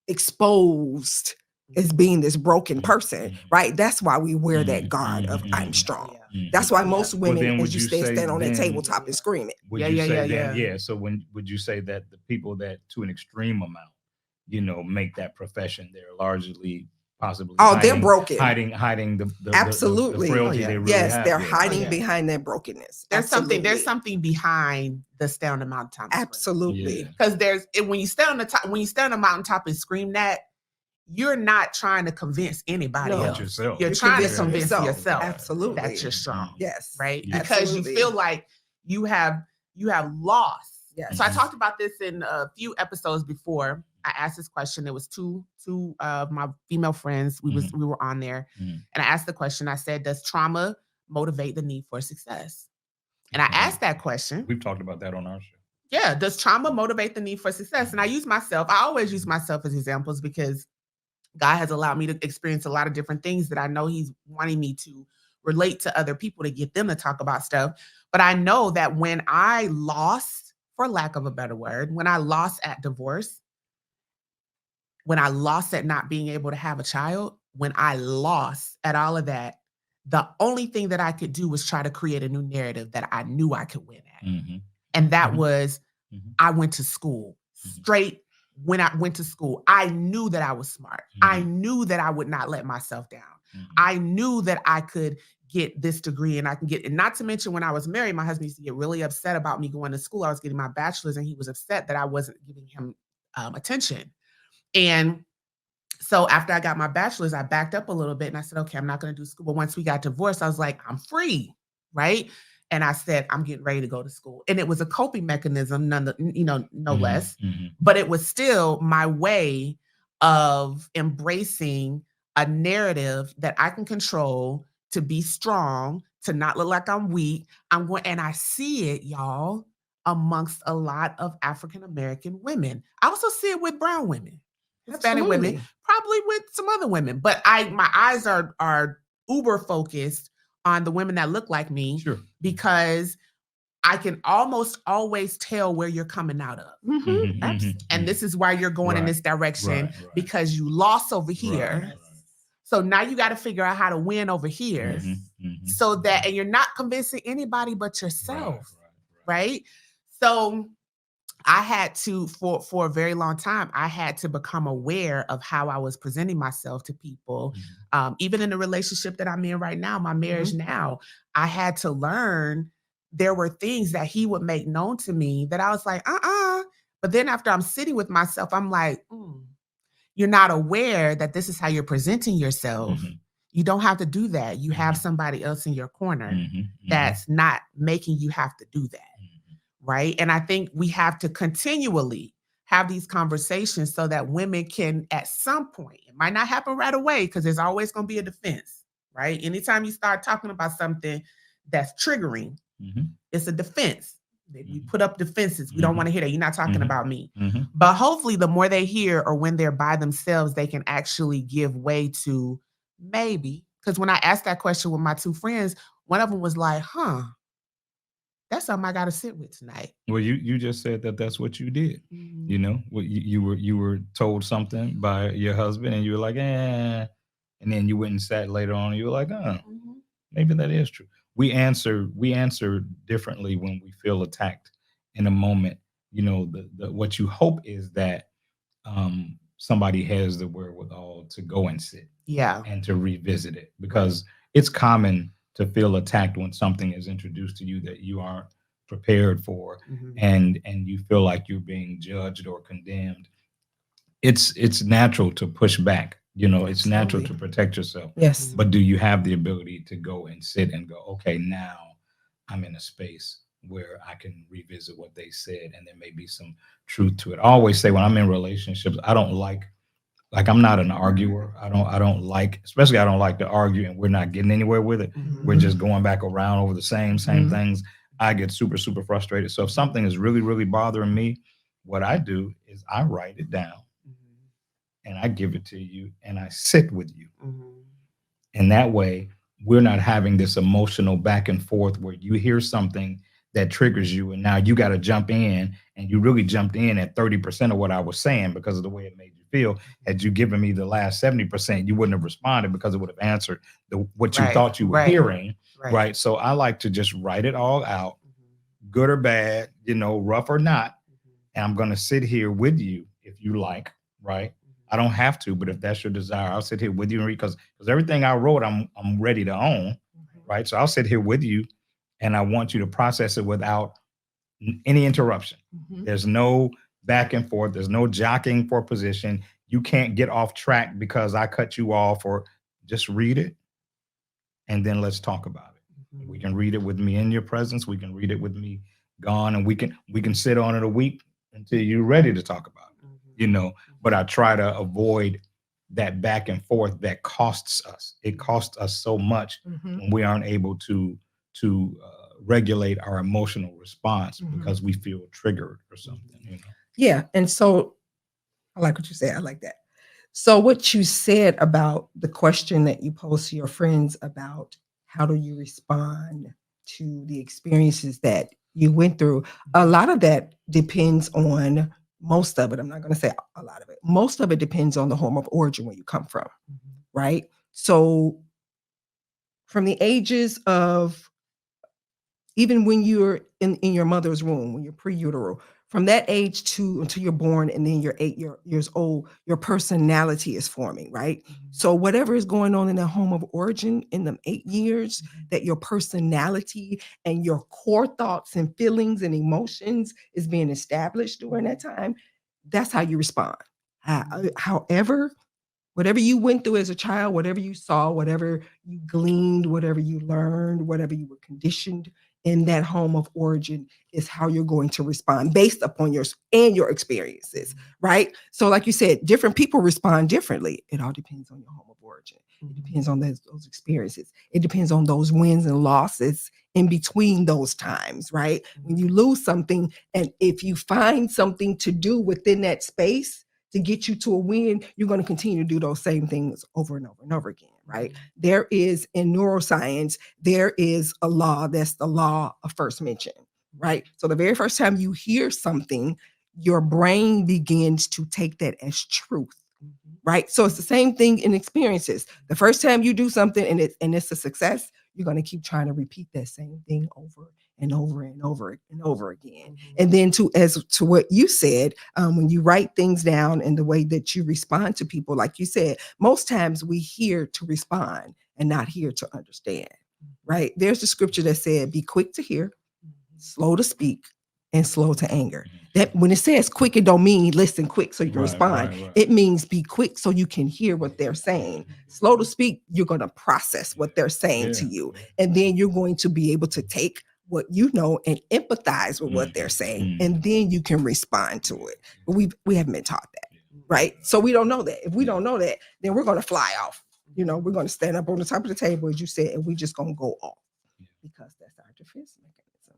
exposed as being this broken person, right? That's why we wear that guard of I'm strong. That's why most women, as you say, stand on that tabletop and scream it. Would you say so would you say that the people that to an extreme amount, make that profession, they're largely possibly they're broken, hiding the absolutely the frailty they really have. They're hiding behind their brokenness. There's something behind the stay on the mountaintop. Absolutely, because when you stand on the mountaintop and scream that, you're not trying to convince anybody else. Yourself. You're trying to convince yourself. Absolutely, that you're strong. Yes, right. Because you feel like you have lost. Yes. So I talked about this in a few episodes before. I asked this question. It was two of my female friends. We were on there, and I asked the question. I said, "Does trauma motivate the need for success?" And I asked that question. We've talked about that on our show. Yeah, does trauma motivate the need for success? And I always use myself as examples because God has allowed me to experience a lot of different things that I know He's wanting me to relate to other people to get them to talk about stuff. But I know that when I lost, for lack of a better word, when I lost at divorce, when I lost at not being able to have a child, when I lost at all of that, the only thing that I could do was try to create a new narrative that I knew I could win at. And that was, I went to school. Straight when I went to school, I knew that I was smart. I knew that I would not let myself down. I knew that I could get this degree and I can get, and not to mention when I was married, my husband used to get really upset about me going to school. I was getting my bachelor's and he was upset that I wasn't giving him attention. And so after I got my bachelor's, I backed up a little bit and I said, okay, I'm not going to do school. But once we got divorced, I was like, I'm free, right? And I said, I'm getting ready to go to school. And it was a coping mechanism, no less. But it was still my way of embracing a narrative that I can control, to be strong, to not look like I'm weak. And I see it, y'all, amongst a lot of African-American women. I also see it with brown women, Hispanic women, probably with some other women. But my eyes are uber focused on the women that look like me, because I can almost always tell where you're coming out of. And this is why you're going in this direction because you lost over here. So now you got to figure out how to win over here so that, and you're not convincing anybody but yourself. Right. So I had to, for a very long time, I had to become aware of how I was presenting myself to people. Even in the relationship that I'm in right now, my marriage now, I had to learn there were things that he would make known to me that I was like, But then after I'm sitting with myself, I'm like, you're not aware that this is how you're presenting yourself. You don't have to do that. You have somebody else in your corner that's not making you have to do that. Right. And I think we have to continually have these conversations so that women can, at some point, it might not happen right away because there's always going to be a defense. Right. Anytime you start talking about something that's triggering, it's a defense. You put up defenses. We don't want to hear that. You're not talking about me. But hopefully the more they hear or when they're by themselves, they can actually give way to maybe. Because when I asked that question with my two friends, one of them was like, that's something I got to sit with tonight. Well, you just said that that's what you did. You know, you were told something by your husband and you were like, and then you went and sat later on and you were like, maybe that is true. We answer differently when we feel attacked in a moment. You know, the what you hope is that somebody has the wherewithal to go and sit, and to revisit it, because it's common to feel attacked when something is introduced to you that you aren't prepared for, and you feel like you're being judged or condemned. It's natural to push back. You know, it's natural to protect yourself. Yes. But do you have the ability to go and sit and go, okay, now I'm in a space where I can revisit what they said and there may be some truth to it. I always say when I'm in relationships, I don't like I'm not an arguer. I don't like, especially I don't like to argue and we're not getting anywhere with it. We're just going back around over the same things. I get super, super frustrated. So if something is really, really bothering me, what I do is I write it down and I give it to you and I sit with you. And that way we're not having this emotional back and forth where you hear something that triggers you and now you got to jump in, and you really jumped in at 30% of what I was saying because of the way it made you feel. Had you given me the last 70%, you wouldn't have responded because it would have answered what you thought you were hearing. Right. So I like to just write it all out, good or bad, you know, rough or not. And I'm going to sit here with you if you like, right? I don't have to, but if that's your desire, I'll sit here with you and read, because everything I wrote, I'm ready to own, right? So I'll sit here with you and I want you to process it without any interruption. There's no back and forth. There's no jockeying for position. You can't get off track because I cut you off, or just read it and then let's talk about it. We can read it with me in your presence. We can read it with me gone, and we can sit on it a week until you're ready to talk about it, you know. But I try to avoid that back and forth that costs us. It costs us so much when we aren't able to regulate our emotional response because we feel triggered or something, you know? Yeah. And so I like what you said. I like that. So what you said about the question that you posed to your friends about how do you respond to the experiences that you went through, a lot of that depends on, most of it, I'm not going to say a lot of it, most of it depends on the home of origin where you come from, right? So from the ages of, even when you're in your mother's womb, when you're pre-uteral, from that age to until you're born and then you're 8 years old, your personality is forming, right? So whatever is going on in the home of origin in them 8 years, that your personality and your core thoughts and feelings and emotions is being established during that time, that's how you respond. However, whatever you went through as a child, whatever you saw, whatever you gleaned, whatever you learned, whatever you were conditioned in that home of origin is how you're going to respond based upon your experiences, right? So like you said, different people respond differently. It all depends on your home of origin. It depends on those experiences. It depends on those wins and losses in between those times, right? When you lose something, and if you find something to do within that space to get you to a win, you're going to continue to do those same things over and over and over again, right? There is, in neuroscience, there is a law, that's the law of first mention, right? So the very first time you hear something, your brain begins to take that as truth. Right. So it's the same thing in experiences. The first time you do something and it's a success, you're going to keep trying to repeat that same thing over and over and over and over again. And then to what you said, when you write things down and the way that you respond to people, like you said, most times we hear to respond and not hear to understand. Right. There's the scripture that said, be quick to hear, slow to speak, and slow to anger. That when it says quick, it don't mean listen quick so you can respond. Right. It means be quick so you can hear what they're saying. Slow to speak, you're going to process what they're saying to you. And then you're going to be able to take what you know and empathize with what they're saying. And then you can respond to it. But we haven't been taught that. Right. So we don't know that. If we don't know that, then we're going to fly off. You know, we're going to stand up on the top of the table, as you said, and we just going to go off because that's our defense mechanism.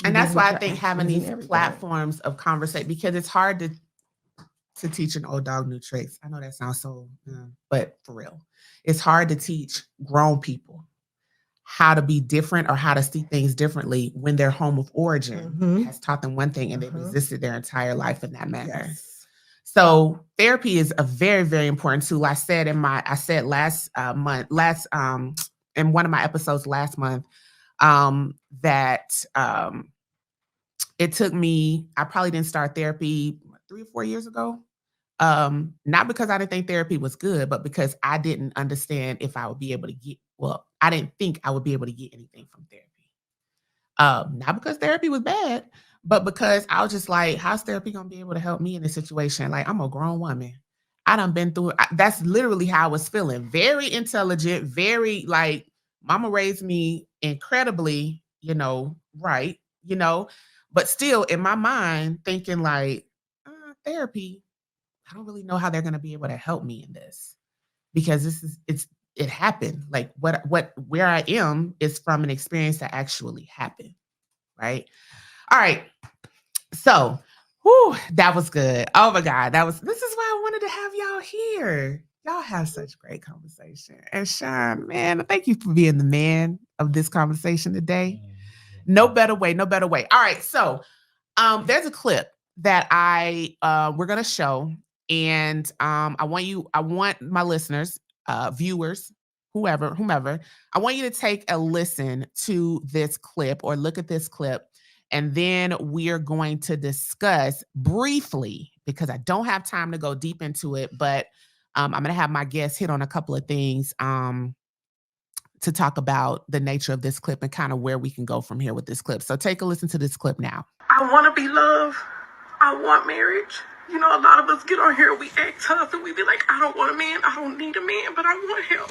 And that's why I think having these platforms of conversation, because it's hard to teach an old dog new tricks. I know that sounds so, but for real, it's hard to teach grown people how to be different or how to see things differently when their home of origin has taught them one thing and they've resisted their entire life in that manner. Yes. So therapy is a very, very important tool. I said in last month, in one of my episodes last month, that it took me, I probably didn't start therapy 3 or 4 years ago. Not because I didn't think therapy was good, but because I didn't understand if I would be able to I didn't think I would be able to get anything from therapy. Not because therapy was bad, but because I was just like, how's therapy going to be able to help me in this situation? Like, I'm a grown woman. I done been through it. That's literally how I was feeling. Very intelligent, very like, mama raised me incredibly, right, but still in my mind thinking like, therapy, I don't really know how they're going to be able to help me in this because it happened. Like where I am is from an experience that actually happened. Right. All right. So, that was good. Oh my God. This is why I wanted to have y'all here. Y'all have such great conversation. And Shawn, man, thank you for being the man of this conversation today. No better way. All right. So, there's a clip that we're going to show. And I want my listeners, viewers, whomever, I want you to take a listen to this clip or look at this clip. And then we are going to discuss briefly, because I don't have time to go deep into it, but I'm going to have my guests hit on a couple of things to talk about the nature of this clip and kind of where we can go from here with this clip. So take a listen to this clip now. I want to be loved. I want marriage. A lot of us get on here, we act tough, and we be like, I don't want a man, I don't need a man, but I want him.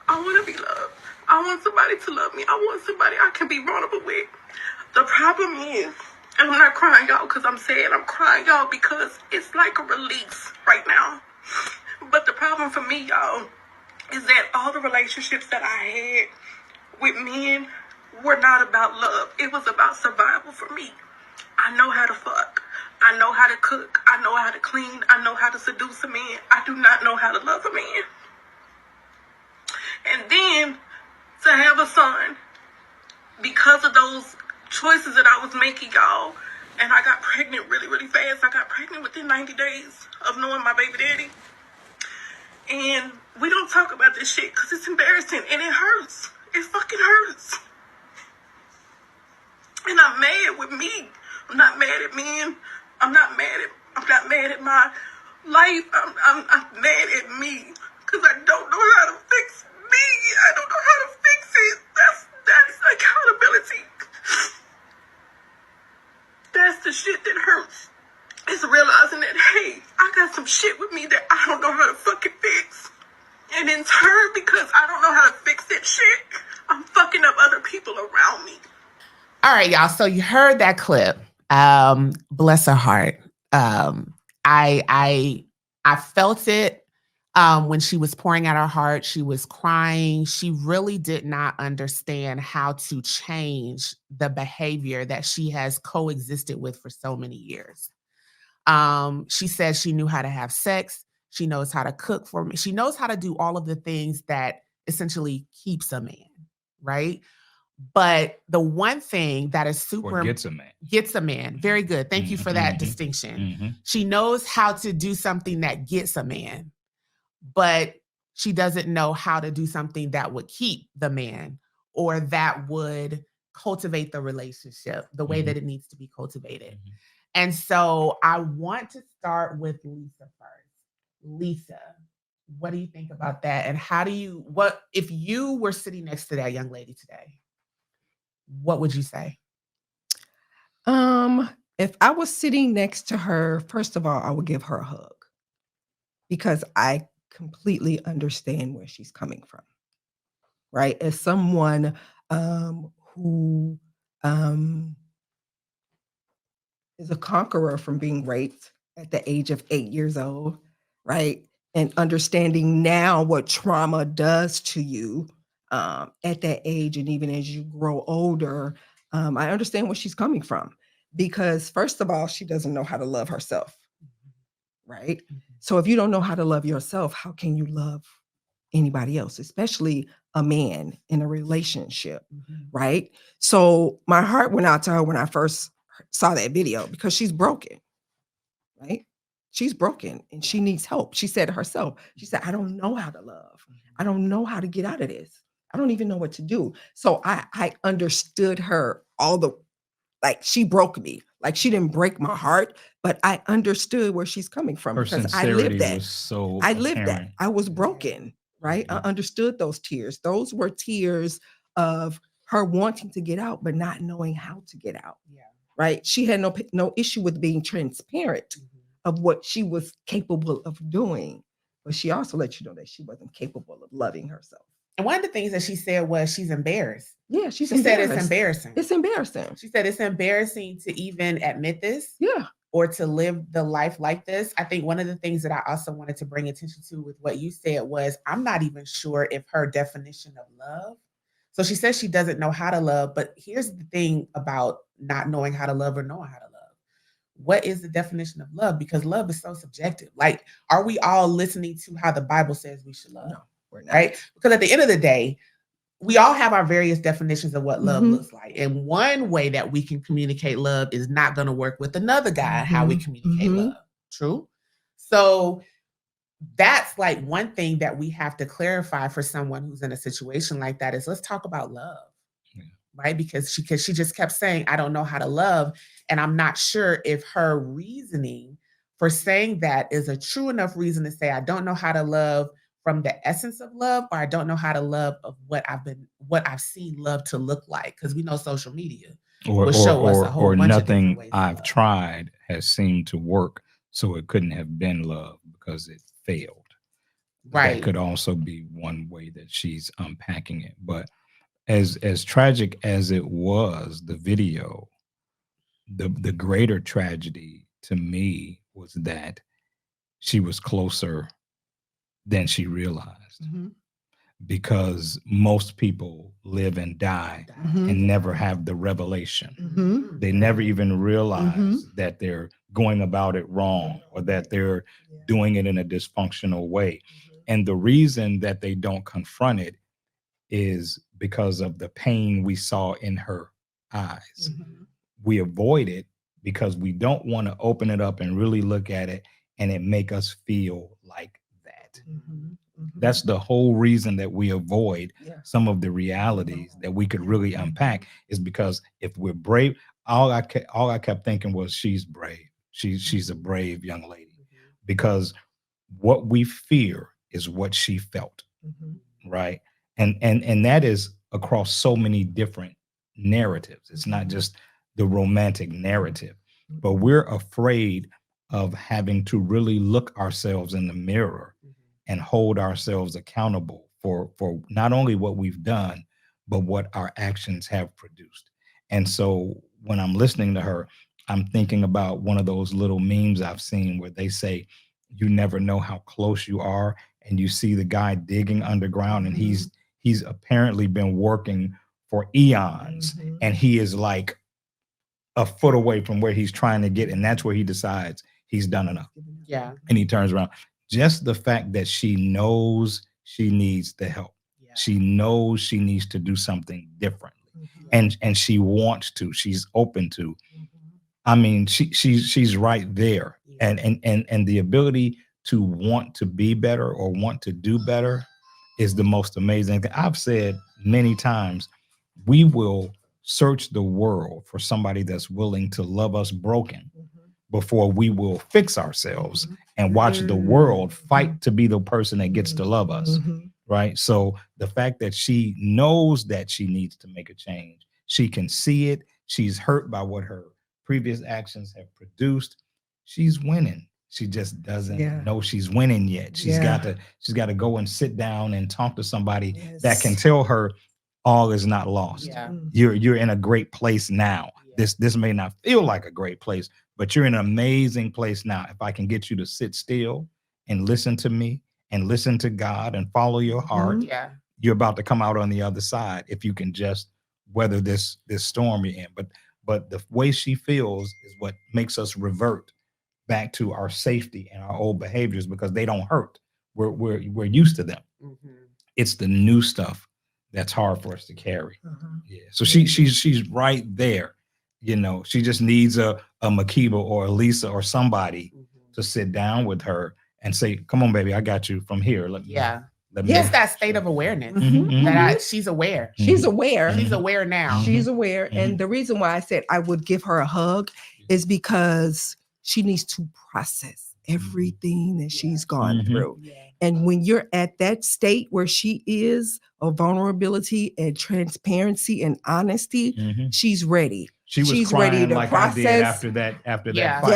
I want to be loved. I want somebody to love me. I want somebody I can be vulnerable with. The problem is, and I'm not crying, y'all, because I'm sad. I'm crying, y'all, because it's like a release right now. But the problem for me, y'all, is that all the relationships that I had with men were not about love. It was about survival for me. I know how to fuck. I know how to cook. I know how to clean. I know how to seduce a man. I do not know how to love a man. And then to have a son, because of those choices that I was making, y'all, and I got pregnant really, really fast. I got pregnant within 90 days of knowing my baby daddy. And we don't talk about this shit because it's embarrassing and it hurts. It fucking hurts. And I'm mad with me. I'm not mad at men. I'm not mad at my life. I'm mad at me because I don't know how to fix me. I don't know how to fix it. That's accountability. That's the shit that hurts. It's realizing that, hey, I got some shit with me that I don't know how to fucking fix. And in turn, because I don't know how to fix that shit, I'm fucking up other people around me. All right, y'all. So you heard that clip. Bless her heart. I felt it when she was pouring out her heart. She was crying. She really did not understand how to change the behavior that she has coexisted with for so many years. She said she knew how to have sex. She knows how to cook for me. She knows how to do all of the things that essentially keeps a man, right? But the one thing that is super or gets a man. Gets a man. Very good. Thank you for that distinction. She knows how to do something that gets a man, but she doesn't know how to do something that would keep the man or that would cultivate the relationship the way that it needs to be cultivated. And so I want to start with Lisa first. Lisa, what do you think about that? And what if you were sitting next to that young lady today? What would you say? If I was sitting next to her, first of all, I would give her a hug because I completely understand where she's coming from. Right? As someone who is a conqueror from being raped at the age of 8 years old, right? And understanding now what trauma does to you at that age, and even as you grow older, I understand where she's coming from. Because first of all, she doesn't know how to love herself, right? So if you don't know how to love yourself, how can you love anybody else, especially a man in a relationship, right? So my heart went out to her when I first saw that video because she's broken, right? She's broken and she needs help. She said it herself. She said, I don't know how to love. I don't know how to get out of this. I don't even know what to do. So I understood her like she broke me. Like she didn't break my heart, but I understood where she's coming from because I lived that. I lived that. I was broken, right? I understood those tears. Those were tears of her wanting to get out, but not knowing how to get out. Yeah. Right? She had no issue with being transparent of what she was capable of doing, but she also let you know that she wasn't capable of loving herself. And one of the things that she said was she's embarrassed. Yeah, she said it's embarrassing. It's embarrassing. She said it's embarrassing to even admit this. Yeah. Or to live the life like this. I think one of the things that I also wanted to bring attention to with what you said was, I'm not even sure if her definition of love. So she says she doesn't know how to love, but here's the thing about not knowing how to love or knowing how to love. What is the definition of love? Because love is so subjective. Like, are we all listening to how the Bible says we should love? No, we're not. Right? Because at the end of the day, we all have our various definitions of what love looks like. And one way that we can communicate love is not going to work with another guy, how we communicate love. True? So that's like one thing that we have to clarify for someone who's in a situation like that is let's talk about love. Right? Because she just kept saying, I don't know how to love. And I'm not sure if her reasoning for saying that is a true enough reason to say, I don't know how to love from the essence of love, or I don't know how to love of what I've seen love to look like. Because we know social media will show us a whole bunch of different ways nothing I've tried has seemed to work. So it couldn't have been love because it failed. Right. That could also be one way that she's unpacking it. But as tragic as it was, the video, the greater tragedy to me was that she was closer than she realized. Because most people live and die and never have the revelation. They never even realize that they're going about it wrong or that they're doing it in a dysfunctional way. And the reason that they don't confront it is because of the pain we saw in her eyes. We avoid it because we don't want to open it up and really look at it and it make us feel like that. That's the whole reason that we avoid some of the realities that we could really unpack, is because if we're brave, all I kept thinking was she's brave. She's a brave young lady, because what we fear is what she felt. Right. And that is across so many different narratives. It's not just the romantic narrative, but we're afraid of having to really look ourselves in the mirror and hold ourselves accountable for not only what we've done, but what our actions have produced. And so when I'm listening to her, I'm thinking about one of those little memes I've seen where they say, you never know how close you are. And you see the guy digging underground and he's apparently been working for eons and he is like a foot away from where he's trying to get. And that's where he decides he's done enough. Yeah. And he turns around. Just the fact that she knows she needs the help. Yeah. She knows she needs to do something differently. and she wants to, she's open to. I mean, she's right there. And the ability to want to be better or want to do better is the most amazing thing. I've said many times, we will search the world for somebody that's willing to love us broken before we will fix ourselves and watch the world fight to be the person that gets to love us. Right. So the fact that she knows that she needs to make a change, she can see it. She's hurt by what her previous actions have produced. She's winning. She just doesn't know she's winning yet. She's got to go and sit down and talk to somebody that can tell her all is not lost. You're in a great place now. This may not feel like a great place, but you're in an amazing place now. If I can get you to sit still and listen to me and listen to God and follow your heart, you're about to come out on the other side if you can just weather this storm you're in. But the way she feels is what makes us revert back to our safety and our old behaviors, because they don't hurt. We're used to them. It's the new stuff that's hard for us to carry. So she's right there. You know, she just needs a Makeba or a Lisa or somebody to sit down with her and say, "Come on, baby, I got you from here." It's that state of awareness that she's aware. She's aware. She's aware now. She's aware. And the reason why I said I would give her a hug is because she needs to process everything that she's gone through. And when you're at that state where she is of vulnerability and transparency and honesty, she's ready. She's ready to like process. I did after that fight.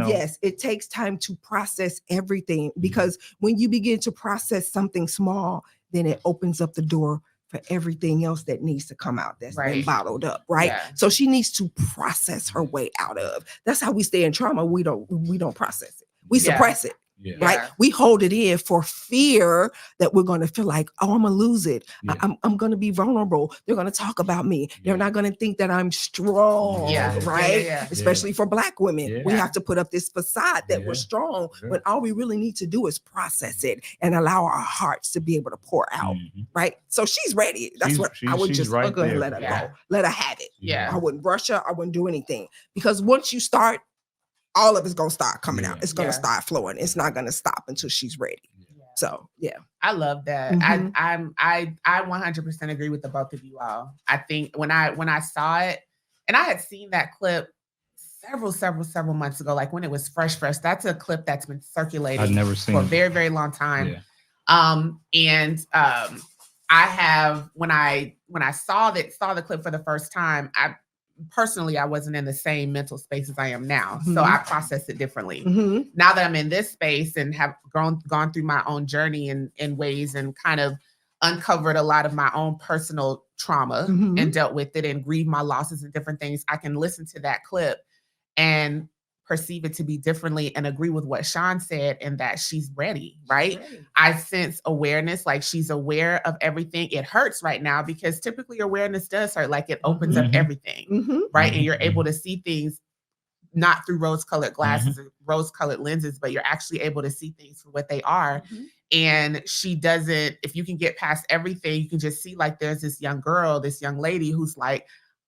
Yes, it takes time to process everything, because when you begin to process something small, then it opens up the door for everything else that needs to come out that's been bottled up, right? So she needs to process her way out of. That's how we stay in trauma. We don't process it. We suppress it. Right? We hold it in for fear that we're going to feel like, oh, I'm going to lose it. I'm going to be vulnerable. They're going to talk about me. They're not going to think that I'm strong, right? Especially for Black women. We have to put up this facade that we're strong, when all we really need to do is process it and allow our hearts to be able to pour out, right? So she's ready. That's what I would just go and let her go. Let her have it. I wouldn't rush her. I wouldn't do anything. Because once you start, all of it's going to start coming out. It's going to start flowing. It's not going to stop until she's ready. So, I love that. I 100% agree with the both of you all. I think when I saw it, and I had seen that clip several months ago, like when it was fresh. That's a clip that's been circulating I've never seen for a very, very long time. I have, when I saw the clip for the first time, I wasn't in the same mental space as I am now. So I process it differently. Now that I'm in this space and have gone through my own journey in ways and kind of uncovered a lot of my own personal trauma and dealt with it and grieved my losses and different things, I can listen to that clip and perceive it to be differently and agree with what Shawn said, and that she's ready, right? I sense awareness, like she's aware of everything. It hurts right now because typically awareness does hurt, like it opens up everything, right? And you're able to see things not through rose-colored glasses or rose-colored lenses, but you're actually able to see things for what they are. And she doesn't, if you can get past everything, you can just see like there's this young girl, this young lady who's like,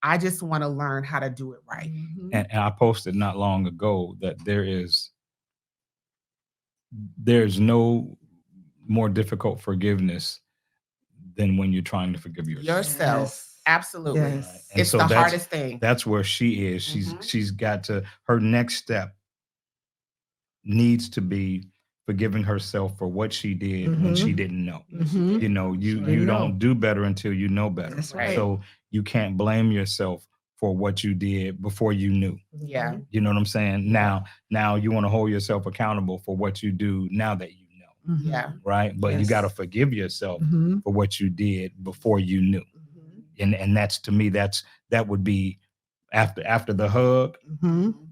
I just want to learn how to do it right. And I posted not long ago that there's no more difficult forgiveness than when you're trying to forgive yourself. Absolutely. It's the hardest thing. That's where she is. She's got to, her next step needs to be forgiving herself for what she did when she didn't know. You know, you don't do better until you know better. That's right. So you can't blame yourself for what you did before you knew. You know what I'm saying? Now you want to hold yourself accountable for what you do now that you know. Right? But you got to forgive yourself for what you did before you knew. And that's, to me, that would be after the hug,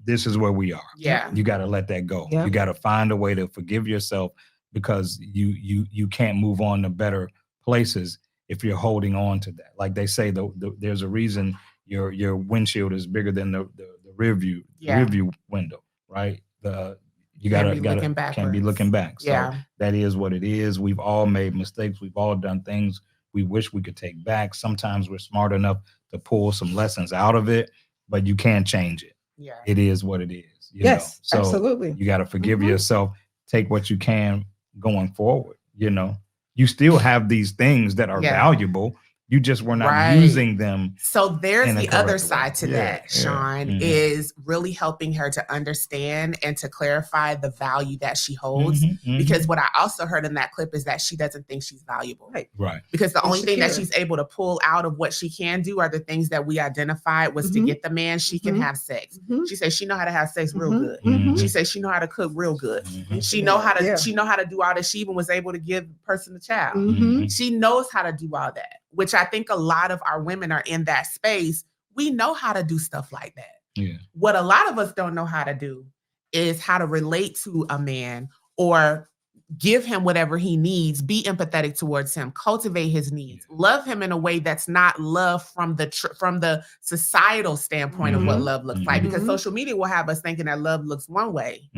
this is where we are. You got to let that go. You got to find a way to forgive yourself, because you can't move on to better places if you're holding on to that. Like they say, there's a reason your windshield is bigger than the rear view window, right? You can't be looking back. So that is what it is. We've all made mistakes. We've all done things we wish we could take back. Sometimes we're smart enough to pull some lessons out of it, but you can't change it. Yeah. It is what it is. You Yes, know? So absolutely. you got to forgive yourself, take what you can going forward. You know, you still have these things that are valuable. You just were not using them. So there's the other side to that, Yeah. Shawn, is really helping her to understand and to clarify the value that she holds. Because what I also heard in that clip is that she doesn't think she's valuable. Right. Because the only thing that she's able to pull out of what she can do are the things that we identified was to get the man she can have sex. She says she know how to have sex real good. She says she know how to cook real good. She know how to do all that. She even was able to give the person a child. She knows how to do all that, which I think a lot of our women are in that space. We know how to do stuff like that. Yeah. What a lot of us don't know how to do is how to relate to a man or give him whatever he needs, be empathetic towards him, cultivate his needs, love him in a way that's not love from the societal standpoint of what love looks like. Because social media will have us thinking that love looks one way.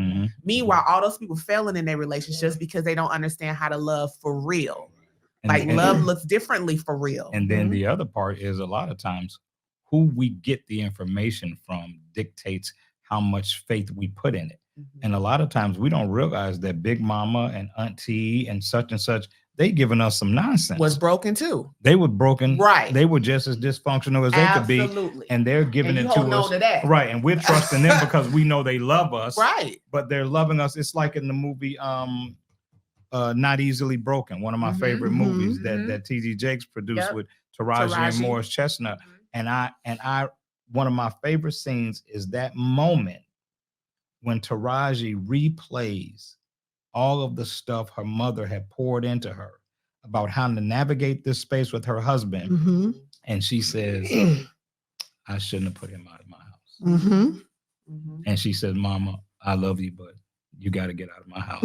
Meanwhile, all those people failing in their relationships because they don't understand how to love for real. And love looks differently for real. And then the other part is a lot of times who we get the information from dictates how much faith we put in it. And a lot of times we don't realize that Big Mama and Auntie and such, they giving us some nonsense. Was broken too. They were broken. Right. They were just as dysfunctional as they could be. And they're giving it to us. Right. And we're trusting them because we know they love us. Right. But they're loving us. It's like in the movie Not Easily Broken, one of my favorite movies that T.D. Jakes produced with Taraji and Morris Chestnut. And I one of my favorite scenes is that moment when Taraji replays all of the stuff her mother had poured into her about how to navigate this space with her husband. And she says, I shouldn't have put him out of my house. And she says, Mama, I love you, but you got to get out of my house.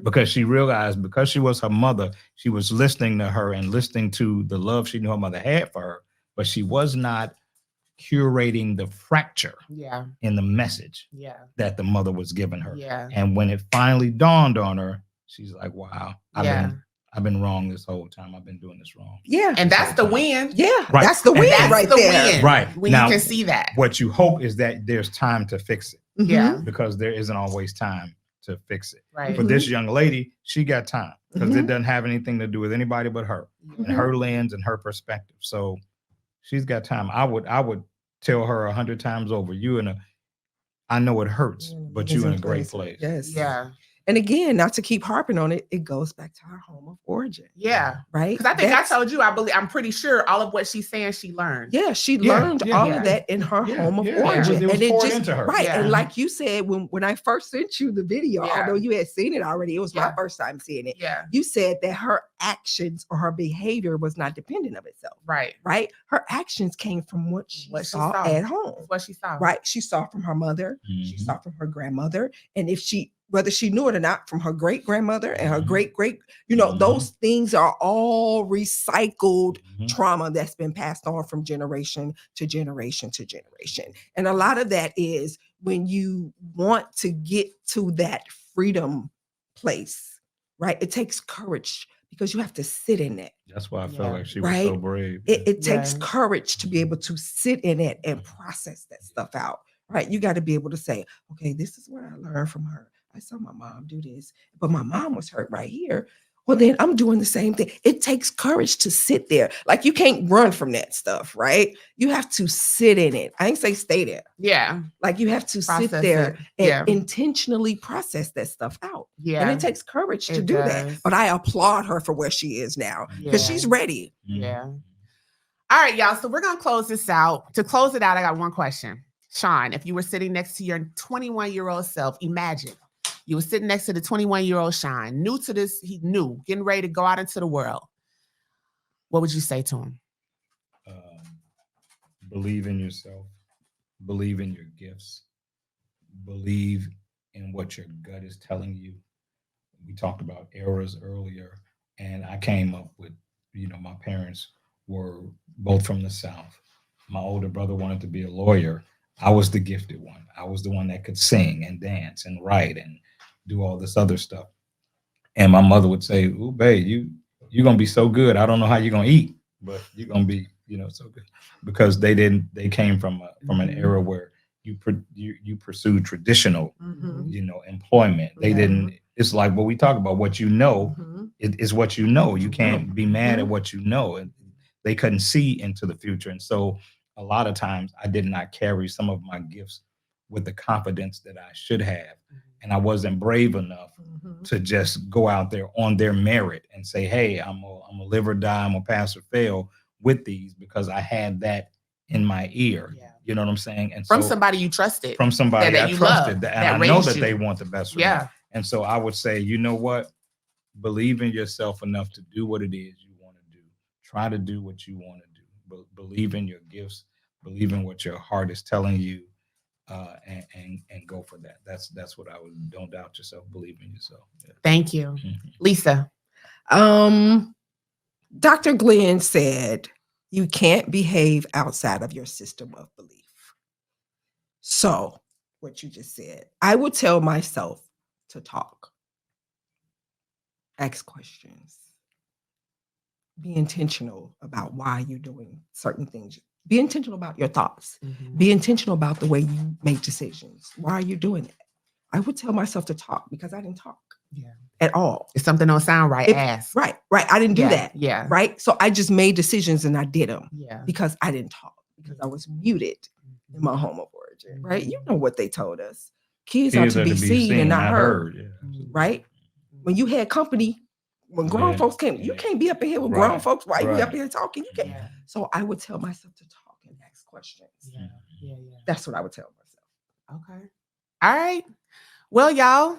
Because she realized, because she was her mother, she was listening to her and listening to the love she knew her mother had for her, but she was not curating the fracture in the message that the mother was giving her. And when it finally dawned on her, she's like, wow, I've been wrong this whole time. I've been doing this wrong. Yeah. And that's the win. Yeah. Right. That's the win right there. Win. Right. When now, you can see that. What you hope is that there's time to fix it. Yeah. Because there isn't always time to fix it. Right. For this young lady, she got time because it doesn't have anything to do with anybody but her and her lens and her perspective. So she's got time. I would tell her 100 times over, I know it hurts, but you're in a great place. Yes. Yeah. And again, not to keep harping on it, it goes back to our home of origin. Yeah. Right. Because I think I told you, I'm pretty sure all of what she's saying, she learned. Yeah. She learned all of that in her home of origin. It was poured into her. Right. And like you said, when I first sent you the video, although you had seen it already, it was my first time seeing it. Yeah. You said that her actions or her behavior was not dependent of itself. Right. Right. Her actions came from what she saw at home. What she saw. Right. She saw from her mother. She saw from her grandmother. And whether she knew it or not, from her great grandmother and her great, those things are all recycled trauma that's been passed on from generation to generation to generation. And a lot of that is when you want to get to that freedom place, right? It takes courage because you have to sit in it. That's why I felt like she was so brave. It takes courage to be able to sit in it and process that stuff out, right? You got to be able to say, okay, this is what I learned from her. I saw my mom do this, but my mom was hurt right here. Well, then I'm doing the same thing. It takes courage to sit there. Like you can't run from that stuff, right? You have to sit in it. I ain't say stay there. Yeah. Like you have to sit there and intentionally process that stuff out. Yeah. And it takes courage to do that. But I applaud her for where she is now because she's ready. Yeah. All right, y'all. So we're going to close this out. To close it out, I got one question. Shawn, if you were sitting next to your 21-year-old self, imagine. You were sitting next to the 21-year-old Shawn, new to this, he knew, getting ready to go out into the world. What would you say to him? Believe in yourself. Believe in your gifts. Believe in what your gut is telling you. We talked about errors earlier, and I came up with, my parents were both from the South. My older brother wanted to be a lawyer. I was the gifted one. I was the one that could sing and dance and write and do all this other stuff. And my mother would say, "Ooh, babe, you're going to be so good. I don't know how you're going to eat." but you're gonna be, so good because they came from an era where you pursued traditional, employment. They didn't. It's like what we talk about. What you know is what you know. You can't be mad at what you know. And they couldn't see into the future, and so a lot of times I did not carry some of my gifts with the confidence that I should have. And I wasn't brave enough to just go out there on their merit and say, hey, I'm a live or die, I'm a pass or fail with these, because I had that in my ear. Yeah. You know what I'm saying? And from somebody you trusted. From somebody that I trusted. Loved, and I know that they want the best for me. And so I would say, you know what? Believe in yourself enough to do what it is you want to do. Try to do what you want to do. Believe in your gifts. Believe in what your heart is telling you. And go for that. That's what I would. Don't doubt yourself. Believe in yourself. Yeah. Thank you, Lisa. Dr. Glenn said you can't behave outside of your system of belief. So, what you just said, I would tell myself to talk, ask questions, be intentional about why you're doing certain things. Be intentional about your thoughts. Be intentional about the way you make decisions. Why are you doing it? I would tell myself to talk because I didn't talk at all. If something don't sound right, ask. Right. I didn't do that. Yeah. Right. So I just made decisions and I did them because I didn't talk, because I was muted in my home of origin. Right. You know what they told us. Kids are to be seen and not heard. Yeah. Right. When you had company, when grown folks came, you can't be up in here with grown folks. Why you up here talking? You can't. Yeah. So I would tell myself to talk and ask questions. Yeah. That's what I would tell myself. Okay. All right. Well, y'all,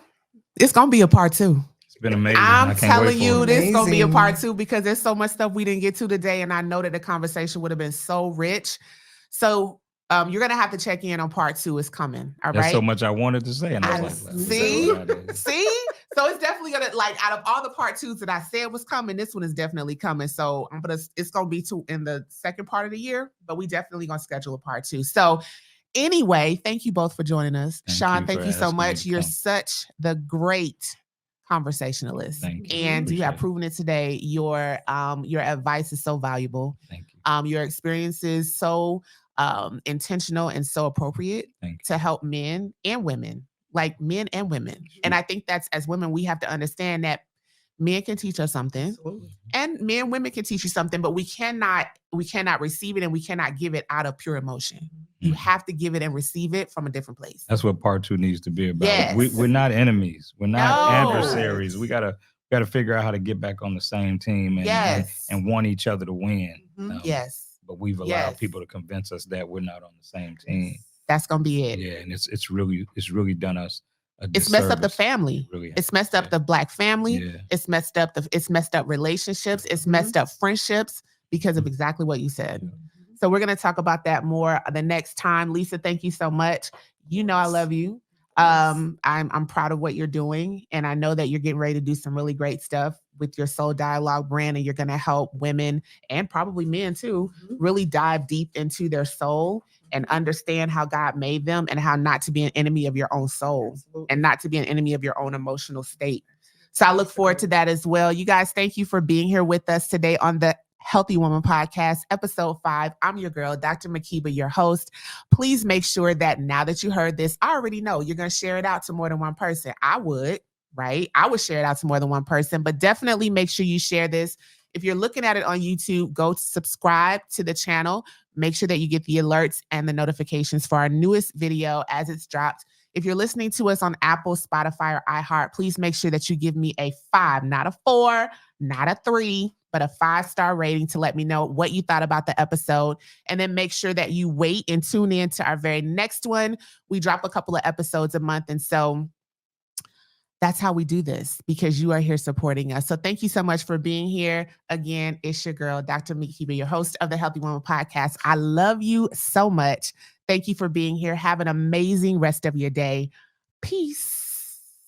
it's gonna be a part 2. It's been amazing. I'm telling you, this is gonna be a part 2 because there's so much stuff we didn't get to today, and I know that the conversation would have been so rich. So you're gonna have to check in on part 2. It's coming. All right. There's so much I wanted to say, and I was like, see. So it's definitely gonna, like, out of all the part 2s that I said was coming, this one is definitely coming. So it's gonna be 2 in the second part of the year, but we definitely gonna schedule a part 2. So anyway, thank you both for joining us. Shawn, thank you so much. You're such the great conversationalist. Thank you. And you have proven it today. Your advice is so valuable. Thank you. Your experience is so intentional and so appropriate to help men and women, like men and women. And I think that's, as women, we have to understand that men can teach us something. Absolutely. And men and women can teach you something, but we cannot receive it and we cannot give it out of pure emotion. You have to give it and receive it from a different place. That's what part 2 needs to be about. Yes. We're not enemies. We're not adversaries. We gotta figure out how to get back on the same team and want each other to win. But we've allowed people to convince us that we're not on the same team. That's gonna be it. Yeah, and it's really done us a disservice. It's messed up the family. It's messed up the Black family. Yeah. It's messed up relationships. It's messed up friendships because of exactly what you said. So we're gonna talk about that more the next time. Lisa, thank you so much. You know I love you. I'm proud of what you're doing, and I know that you're getting ready to do some really great stuff with your Soul Dialogue brand, and you're going to help women and probably men too really dive deep into their soul and understand how God made them and how not to be an enemy of your own soul and not to be an enemy of your own emotional state. So I look forward to that as well. You guys, thank you for being here with us today on the Healthy Woman Podcast, episode 5. I'm your girl, Dr. Makeba, your host. Please make sure that now that you heard this, I already know you're going to share it out to more than one person. I would, right? I would share it out to more than one person, but definitely make sure you share this. If you're looking at it on YouTube, go subscribe to the channel. Make sure that you get the alerts and the notifications for our newest video as it's dropped. If you're listening to us on Apple, Spotify, or iHeart, please make sure that you give me a 5, not a 4, not a 3, but a 5-star rating to let me know what you thought about the episode. And then make sure that you wait and tune in to our very next one. We drop a couple of episodes a month. And so that's how we do this, because you are here supporting us. So thank you so much for being here. Again, it's your girl, Dr. Makeba, your host of the Healthy Woman Podcast. I love you so much. Thank you for being here. Have an amazing rest of your day. Peace.